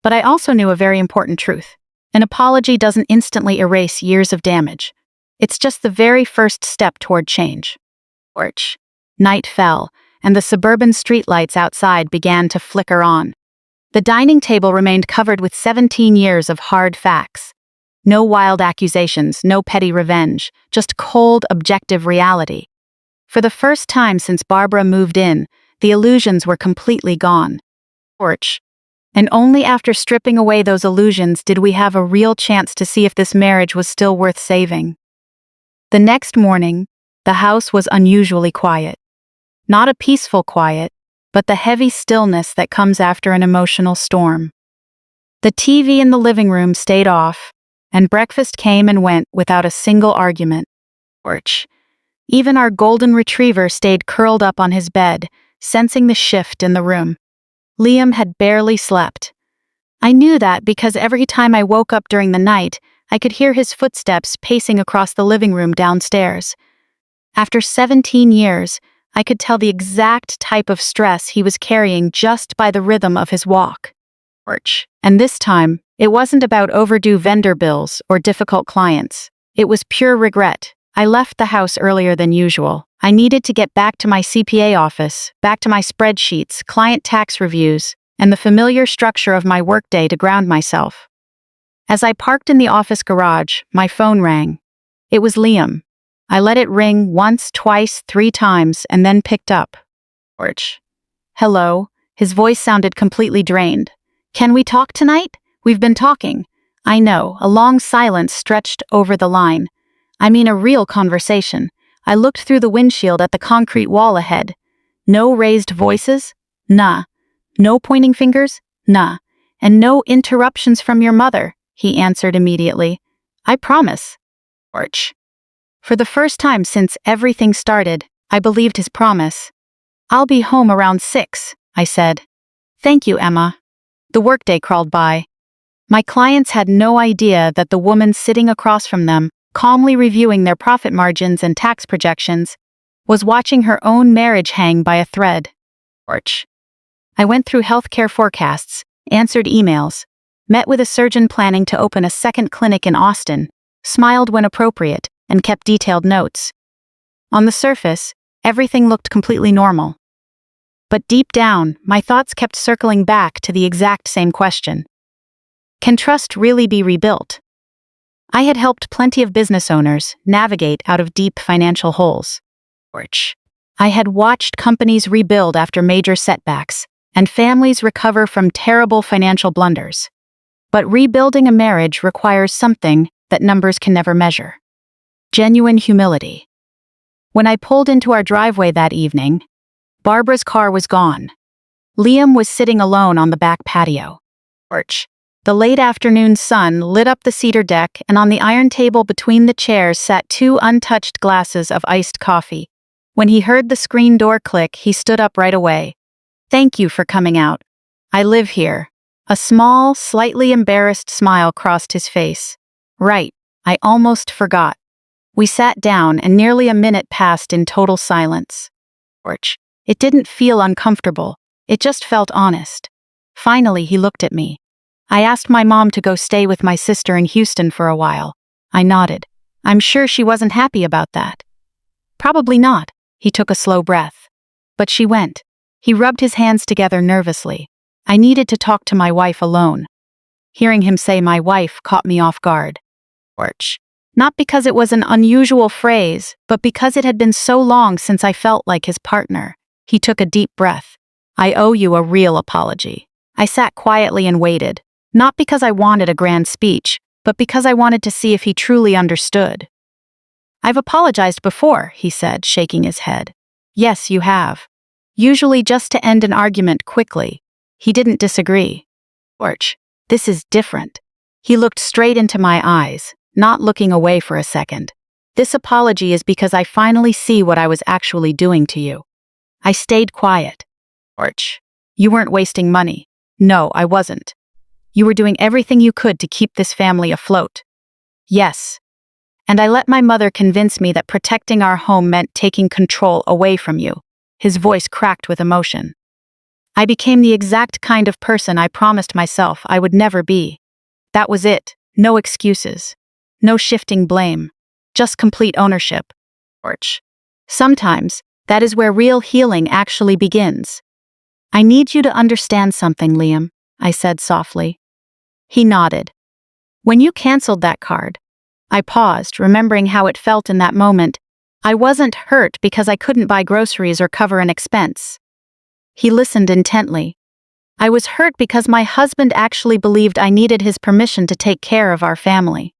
But I also knew a very important truth. An apology doesn't instantly erase years of damage. It's just the very first step toward change. Torch. Night fell, and the suburban streetlights outside began to flicker on. The dining table remained covered with 17 years of hard facts. No wild accusations, no petty revenge, just cold, objective reality. For the first time since Barbara moved in, the illusions were completely gone. Torch. And only after stripping away those illusions did we have a real chance to see if this marriage was still worth saving. The next morning, the house was unusually quiet. Not a peaceful quiet, but the heavy stillness that comes after an emotional storm. The TV in the living room stayed off, and breakfast came and went without a single argument. Torch. Even our golden retriever stayed curled up on his bed, sensing the shift in the room. Liam had barely slept. I knew that because every time I woke up during the night, I could hear his footsteps pacing across the living room downstairs. After 17 years, I could tell the exact type of stress he was carrying just by the rhythm of his walk. And this time, it wasn't about overdue vendor bills or difficult clients. It was pure regret. I left the house earlier than usual. I needed to get back to my CPA office, back to my spreadsheets, client tax reviews, and the familiar structure of my workday to ground myself. As I parked in the office garage, my phone rang. It was Liam. I let it ring once, twice, 3 times, and then picked up. Hello. His voice sounded completely drained. Can we talk tonight? We've been talking. I know, a long silence stretched over the line. I mean a real conversation. I looked through the windshield at the concrete wall ahead. No raised voices? Nah. No pointing fingers? Nah. And no interruptions from your mother, he answered immediately. I promise. For the first time since everything started, I believed his promise. I'll be home around 6, I said. Thank you, Emma. The workday crawled by. My clients had no idea that the woman sitting across from them, calmly reviewing their profit margins and tax projections, was watching her own marriage hang by a thread. I went through healthcare forecasts, answered emails, met with a surgeon planning to open a second clinic in Austin, smiled when appropriate, and kept detailed notes. On the surface, everything looked completely normal. But deep down, my thoughts kept circling back to the exact same question. Can trust really be rebuilt? I had helped plenty of business owners navigate out of deep financial holes. I had watched companies rebuild after major setbacks, and families recover from terrible financial blunders. But rebuilding a marriage requires something that numbers can never measure. Genuine humility. When I pulled into our driveway that evening, Barbara's car was gone. Liam was sitting alone on the back patio porch. The late afternoon sun lit up the cedar deck, and on the iron table between the chairs sat 2 untouched glasses of iced coffee. When he heard the screen door click, he stood up right away. "Thank you for coming out. I live here." A small, slightly embarrassed smile crossed his face. "Right, I almost forgot." We sat down, and nearly a minute passed in total silence. Porch. It didn't feel uncomfortable. It just felt honest. Finally, he looked at me. "I asked my mom to go stay with my sister in Houston for a while." I nodded. "I'm sure she wasn't happy about that." "Probably not." He took a slow breath. "But she went." He rubbed his hands together nervously. "I needed to talk to my wife alone." Hearing him say "my wife" caught me off guard. Porch. Not because it was an unusual phrase, but because it had been so long since I felt like his partner. He took a deep breath. "I owe you a real apology." I sat quietly and waited, not because I wanted a grand speech, but because I wanted to see if he truly understood. "I've apologized before," he said, shaking his head. "Yes, you have. Usually just to end an argument quickly." He didn't disagree. "Porch, this is different." He looked straight into my eyes, not looking away for a second. "This apology is because I finally see what I was actually doing to you." I stayed quiet. "Porch, you weren't wasting money." "No, I wasn't." "You were doing everything you could to keep this family afloat." "Yes." "And I let my mother convince me that protecting our home meant taking control away from you." His voice cracked with emotion. "I became the exact kind of person I promised myself I would never be. That was it. No excuses. No shifting blame. Just complete ownership." Porch. "Sometimes, that is where real healing actually begins." "I need you to understand something, Liam," I said softly. He nodded. "When you canceled that card," I paused, remembering how it felt in that moment. "I wasn't hurt because I couldn't buy groceries or cover an expense." He listened intently. "I was hurt because my husband actually believed I needed his permission to take care of our family."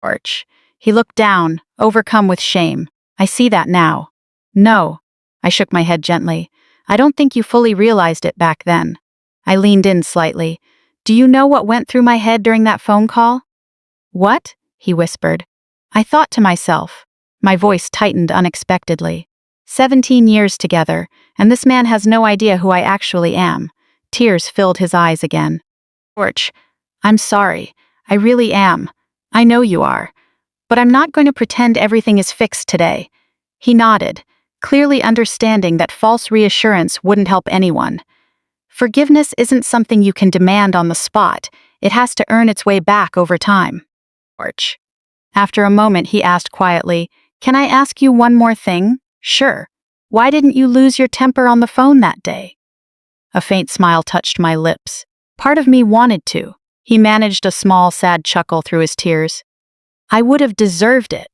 Porch. He looked down, overcome with shame. "I see that now." "No." I shook my head gently. "I don't think you fully realized it back then." I leaned in slightly. "Do you know what went through my head during that phone call?" "What?" he whispered. I thought to myself. My voice tightened unexpectedly. 17 years together, and this man has no idea who I actually am. Tears filled his eyes again. "Porch, I'm sorry. I really am. I know you are. But I'm not going to pretend everything is fixed today." He nodded, clearly understanding that false reassurance wouldn't help anyone. "Forgiveness isn't something you can demand on the spot. It has to earn its way back over time." Porch. After a moment, he asked quietly, "Can I ask you one more thing?" "Sure. Why didn't you lose your temper on the phone that day?" A faint smile touched my lips. Part of me wanted to. He managed a small, sad chuckle through his tears. "I would have deserved it."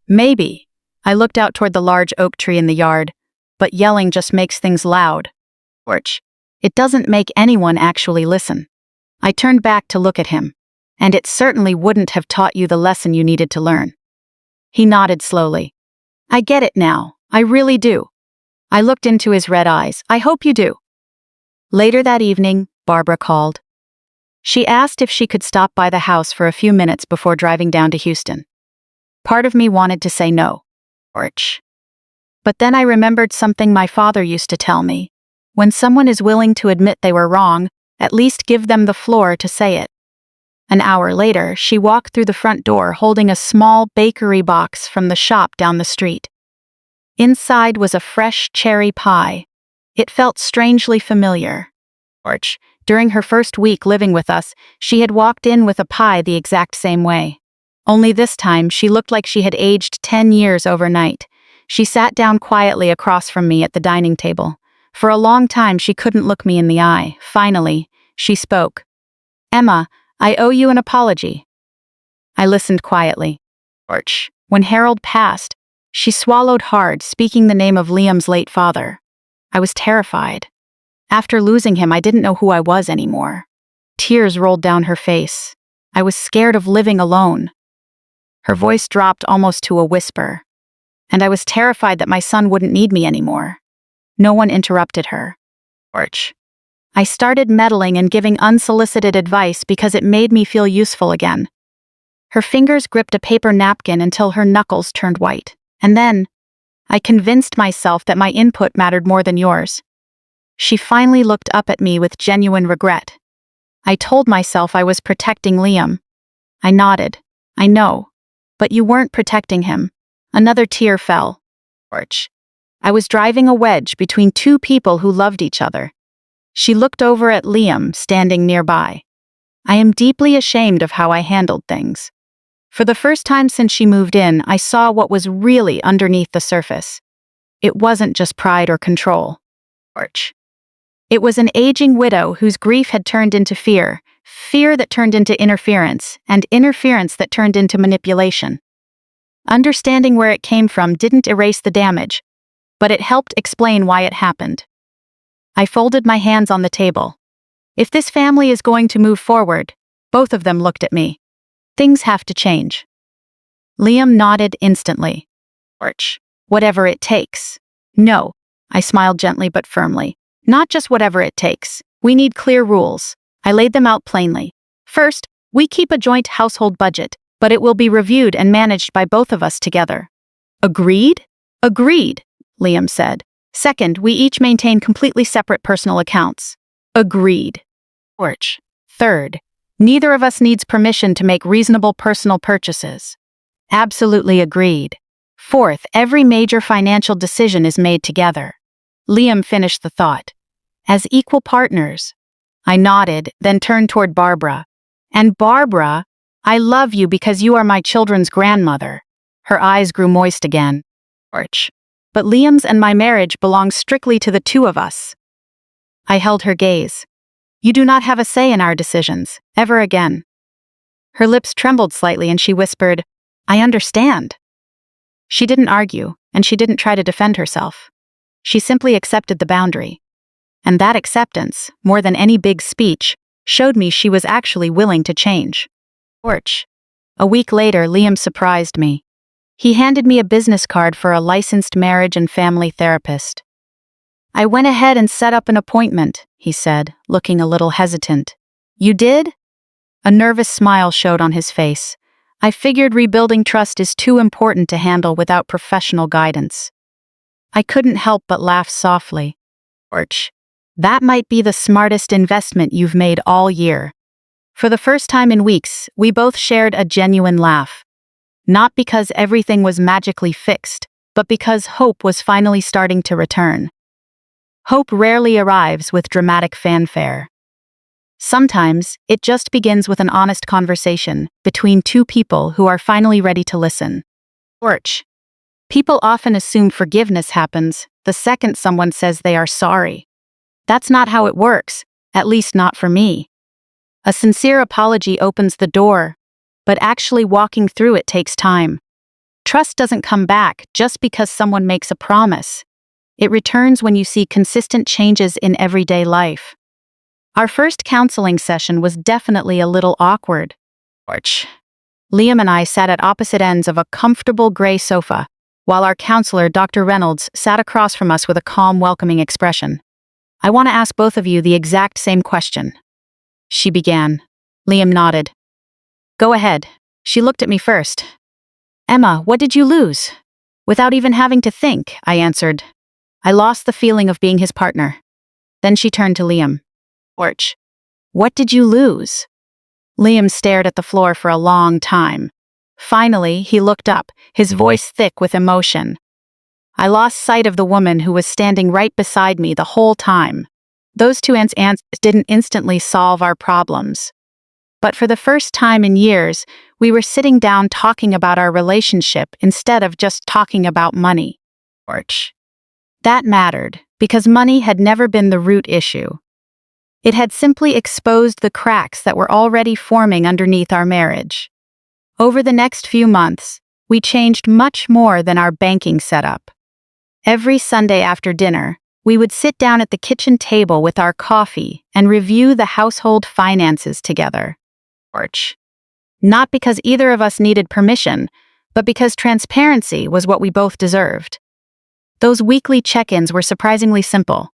"Maybe." I looked out toward the large oak tree in the yard. "But yelling just makes things loud." Porch. "It doesn't make anyone actually listen." I turned back to look at him. "And it certainly wouldn't have taught you the lesson you needed to learn." He nodded slowly. "I get it now. I really do." I looked into his red eyes. "I hope you do." Later that evening, Barbara called. She asked if she could stop by the house for a few minutes before driving down to Houston. Part of me wanted to say no. Porch. But then I remembered something my father used to tell me. When someone is willing to admit they were wrong, at least give them the floor to say it. An hour later, she walked through the front door holding a small bakery box from the shop down the street. Inside was a fresh cherry pie. It felt strangely familiar. Porch. During her first week living with us, she had walked in with a pie the exact same way. Only this time, she looked like she had aged 10 years overnight. She sat down quietly across from me at the dining table. For a long time, she couldn't look me in the eye. Finally, she spoke. "Emma, I owe you an apology." I listened quietly. Porch. When Harold passed, she swallowed hard, speaking the name of Liam's late father. I was terrified. After losing him, I didn't know who I was anymore. Tears rolled down her face. I was scared of living alone. Her voice dropped almost to a whisper. And I was terrified that my son wouldn't need me anymore. No one interrupted her. Porch. I started meddling and giving unsolicited advice because it made me feel useful again. Her fingers gripped a paper napkin until her knuckles turned white. And then, I convinced myself that my input mattered more than yours. She finally looked up at me with genuine regret. I told myself I was protecting Liam. I nodded. I know. But you weren't protecting him. Another tear fell. Porch. I was driving a wedge between two people who loved each other. She looked over at Liam, standing nearby. I am deeply ashamed of how I handled things. For the first time since she moved in, I saw what was really underneath the surface. It wasn't just pride or control. Porch. It was an aging widow whose grief had turned into fear, fear that turned into interference, and interference that turned into manipulation. Understanding where it came from didn't erase the damage, but it helped explain why it happened. I folded my hands on the table. If this family is going to move forward, both of them looked at me. Things have to change. Liam nodded instantly. Porch. Whatever it takes. No, I smiled gently but firmly. Not just whatever it takes. We need clear rules. I laid them out plainly. First, we keep a joint household budget, but it will be reviewed and managed by both of us together. Agreed? Agreed, Liam said. Second, we each maintain completely separate personal accounts. Agreed. Porch. Third, neither of us needs permission to make reasonable personal purchases. Absolutely agreed. Fourth, every major financial decision is made together. Liam finished the thought. As equal partners. I nodded, then turned toward Barbara. And Barbara, I love you because you are my children's grandmother. Her eyes grew moist again. Porch. But Liam's and my marriage belongs strictly to the two of us. I held her gaze. You do not have a say in our decisions, ever again. Her lips trembled slightly and she whispered, I understand. She didn't argue, and she didn't try to defend herself. She simply accepted the boundary. And that acceptance, more than any big speech, showed me she was actually willing to change. Porch. A week later, Liam surprised me. He handed me a business card for a licensed marriage and family therapist. I went ahead and set up an appointment, he said, looking a little hesitant. You did? A nervous smile showed on his face. I figured rebuilding trust is too important to handle without professional guidance. I couldn't help but laugh softly. Porch. That might be the smartest investment you've made all year. For the first time in weeks, we both shared a genuine laugh. Not because everything was magically fixed, but because hope was finally starting to return. Hope rarely arrives with dramatic fanfare. Sometimes, it just begins with an honest conversation between two people who are finally ready to listen. Porch. People often assume forgiveness happens the second someone says they are sorry. That's not how it works, at least not for me. A sincere apology opens the door, but actually walking through it takes time. Trust doesn't come back just because someone makes a promise. It returns when you see consistent changes in everyday life. Our first counseling session was definitely a little awkward. Porch. Liam and I sat at opposite ends of a comfortable gray sofa, while our counselor, Dr. Reynolds, sat across from us with a calm, welcoming expression. I want to ask both of you the exact same question. She began. Liam nodded. Go ahead. She looked at me first. Emma, what did you lose? Without even having to think, I answered. I lost the feeling of being his partner. Then she turned to Liam. Porch. What did you lose? Liam stared at the floor for a long time. Finally, he looked up, his voice thick with emotion. I lost sight of the woman who was standing right beside me the whole time. Those two answers didn't instantly solve our problems. But for the first time in years, we were sitting down talking about our relationship instead of just talking about money. Porch. That mattered, because money had never been the root issue. It had simply exposed the cracks that were already forming underneath our marriage. Over the next few months, we changed much more than our banking setup. Every Sunday after dinner, we would sit down at the kitchen table with our coffee and review the household finances together. Porch. Not because either of us needed permission, but because transparency was what we both deserved. Those weekly check-ins were surprisingly simple.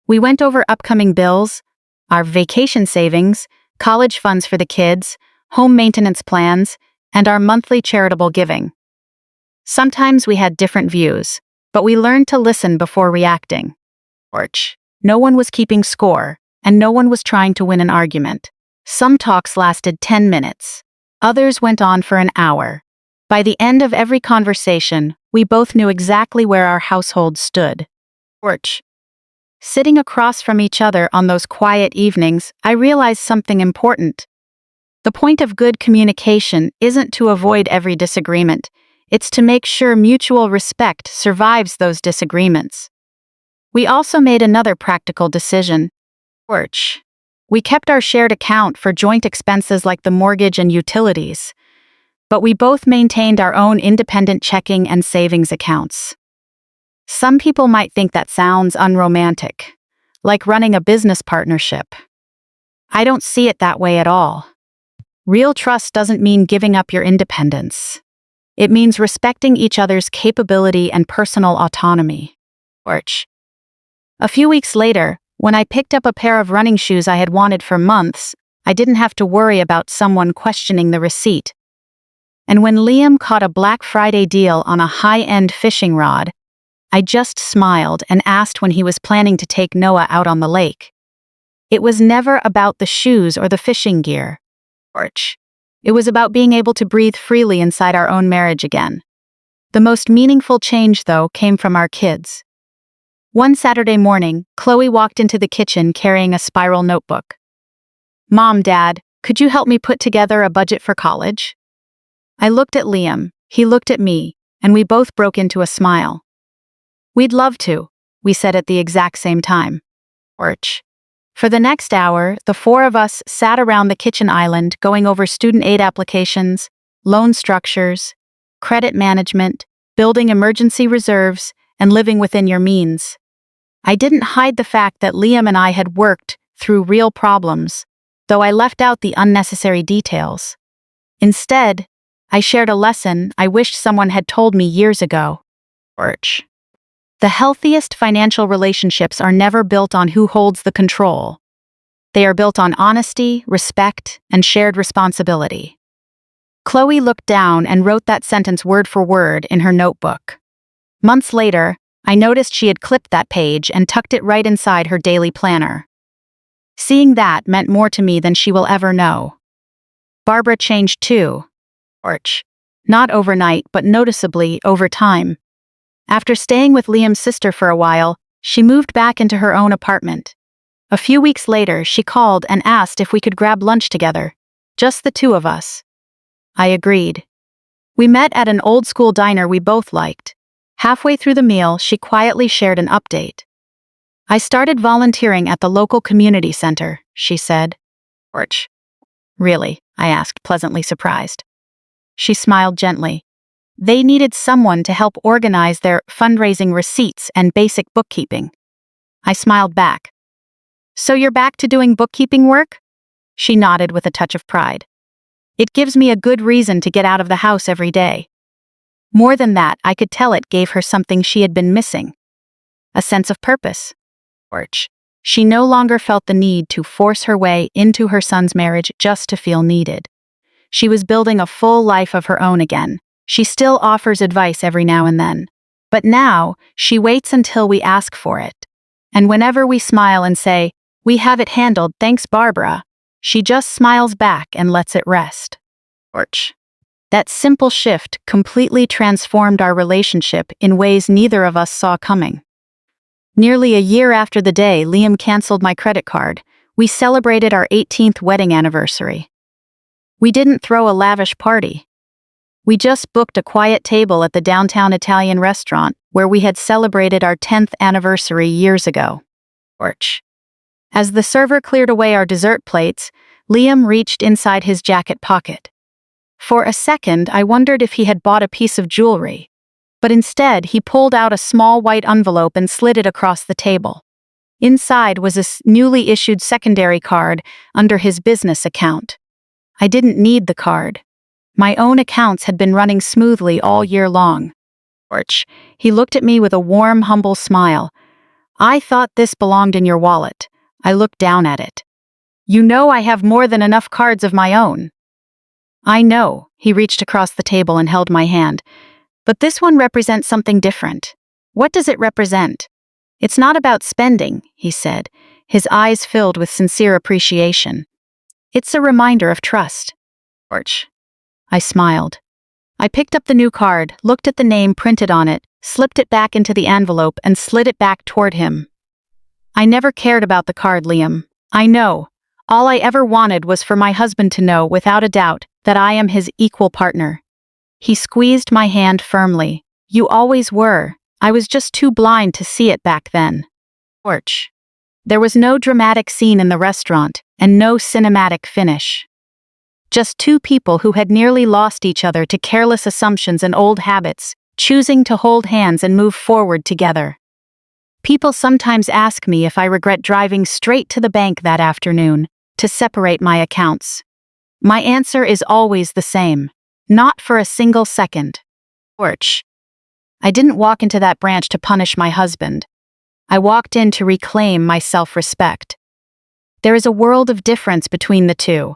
We went over upcoming bills, our vacation savings, college funds for the kids, home maintenance plans, and our monthly charitable giving. Sometimes we had different views, but we learned to listen before reacting. No one was keeping score, and no one was trying to win an argument. Some talks lasted 10 minutes. Others went on for an hour. By the end of every conversation, we both knew exactly where our household stood. Sitting across from each other on those quiet evenings, I realized something important. The point of good communication isn't to avoid every disagreement. It's to make sure mutual respect survives those disagreements. We also made another practical decision. We kept our shared account for joint expenses like the mortgage and utilities, but we both maintained our own independent checking and savings accounts. Some people might think that sounds unromantic, like running a business partnership. I don't see it that way at all. Real trust doesn't mean giving up your independence. It means respecting each other's capability and personal autonomy. A few weeks later, when I picked up a pair of running shoes I had wanted for months, I didn't have to worry about someone questioning the receipt. And when Liam caught a Black Friday deal on a high-end fishing rod, I just smiled and asked when he was planning to take Noah out on the lake. It was never about the shoes or the fishing gear. It was about being able to breathe freely inside our own marriage again. The most meaningful change, though, came from our kids. One Saturday morning, Chloe walked into the kitchen carrying a spiral notebook. "Mom, Dad, could you help me put together a budget for college?" I looked at Liam, he looked at me, and we both broke into a smile. "We'd love to," we said at the exact same time. For the next hour, the four of us sat around the kitchen island going over student aid applications, loan structures, credit management, building emergency reserves, and living within your means. I didn't hide the fact that Liam and I had worked through real problems, though I left out the unnecessary details. Instead, I shared a lesson I wished someone had told me years ago. The healthiest financial relationships are never built on who holds the control. They are built on honesty, respect, and shared responsibility. Chloe looked down and wrote that sentence word for word in her notebook. Months later, I noticed she had clipped that page and tucked it right inside her daily planner. Seeing that meant more to me than she will ever know. Barbara changed too. Not overnight, but noticeably over time. After staying with Liam's sister for a while, she moved back into her own apartment. A few weeks later, she called and asked if we could grab lunch together, just the two of us. I agreed. We met at an old-school diner we both liked. Halfway through the meal, she quietly shared an update. "I started volunteering at the local community center," she said. "Really?" I asked, pleasantly surprised. She smiled gently. They needed someone to help organize their fundraising receipts and basic bookkeeping. I smiled back. "So you're back to doing bookkeeping work?" She nodded with a touch of pride. "It gives me a good reason to get out of the house every day." More than that, I could tell it gave her something she had been missing. A sense of purpose. She no longer felt the need to force her way into her son's marriage just to feel needed. She was building a full life of her own again. She still offers advice every now and then. But now, she waits until we ask for it. And whenever we smile and say, "We have it handled, thanks Barbara," she just smiles back and lets it rest. That simple shift completely transformed our relationship in ways neither of us saw coming. Nearly a year after the day Liam canceled my credit card, we celebrated our 18th wedding anniversary. We didn't throw a lavish party. We just booked a quiet table at the downtown Italian restaurant where we had celebrated our 10th anniversary years ago. As the server cleared away our dessert plates, Liam reached inside his jacket pocket. For a second, I wondered if he had bought a piece of jewelry, but instead he pulled out a small white envelope and slid it across the table. Inside was a newly issued secondary card under his business account. I didn't need the card. My own accounts had been running smoothly all year long. George. He looked at me with a warm, humble smile. I thought this belonged in your wallet. I looked down at it. You know I have more than enough cards of my own. I know, he reached across the table and held my hand. But this one represents something different. What does it represent? It's not about spending, he said, his eyes filled with sincere appreciation. It's a reminder of trust. George. I smiled. I picked up the new card, looked at the name printed on it, slipped it back into the envelope and slid it back toward him. I never cared about the card, Liam. I know. All I ever wanted was for my husband to know, without a doubt, that I am his equal partner. He squeezed my hand firmly. You always were. I was just too blind to see it back then. George. There was no dramatic scene in the restaurant, and no cinematic finish. Just two people who had nearly lost each other to careless assumptions and old habits, choosing to hold hands and move forward together. People sometimes ask me if I regret driving straight to the bank that afternoon to separate my accounts. My answer is always the same. Not for a single second. George. I didn't walk into that branch to punish my husband. I walked in to reclaim my self-respect. There is a world of difference between the two.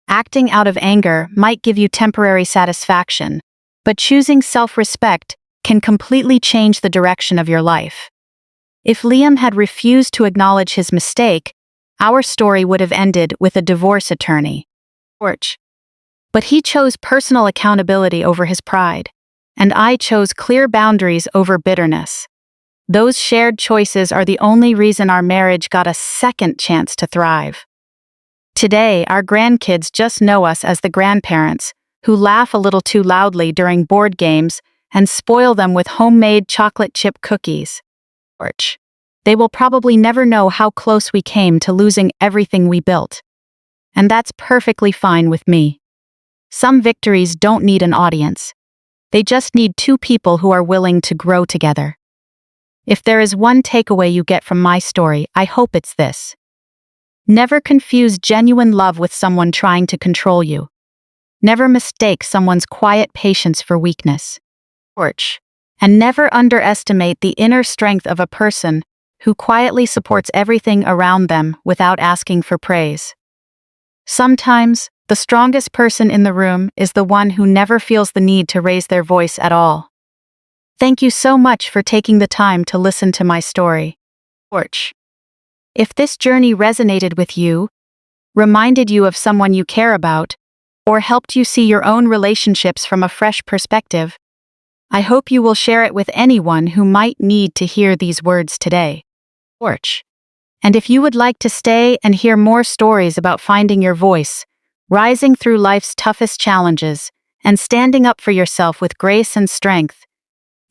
Acting out of anger might give you temporary satisfaction, but choosing self-respect can completely change the direction of your life. If Liam had refused to acknowledge his mistake, our story would have ended with a divorce attorney. George. But he chose personal accountability over his pride, and I chose clear boundaries over bitterness. Those shared choices are the only reason our marriage got a second chance to thrive. Today, our grandkids just know us as the grandparents who laugh a little too loudly during board games and spoil them with homemade chocolate chip cookies. George. They will probably never know how close we came to losing everything we built. And that's perfectly fine with me. Some victories don't need an audience. They just need two people who are willing to grow together. If there is one takeaway you get from my story, I hope it's this. Never confuse genuine love with someone trying to control you. Never mistake someone's quiet patience for weakness. George. And never underestimate the inner strength of a person who quietly supports everything around them without asking for praise. Sometimes, the strongest person in the room is the one who never feels the need to raise their voice at all. Thank you so much for taking the time to listen to my story. George. If this journey resonated with you, reminded you of someone you care about, or helped you see your own relationships from a fresh perspective, I hope you will share it with anyone who might need to hear these words today. George. And if you would like to stay and hear more stories about finding your voice, rising through life's toughest challenges, and standing up for yourself with grace and strength,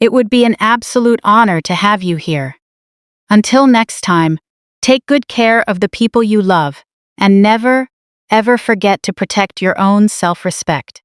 it would be an absolute honor to have you here. Until next time, take good care of the people you love, and never, ever forget to protect your own self-respect.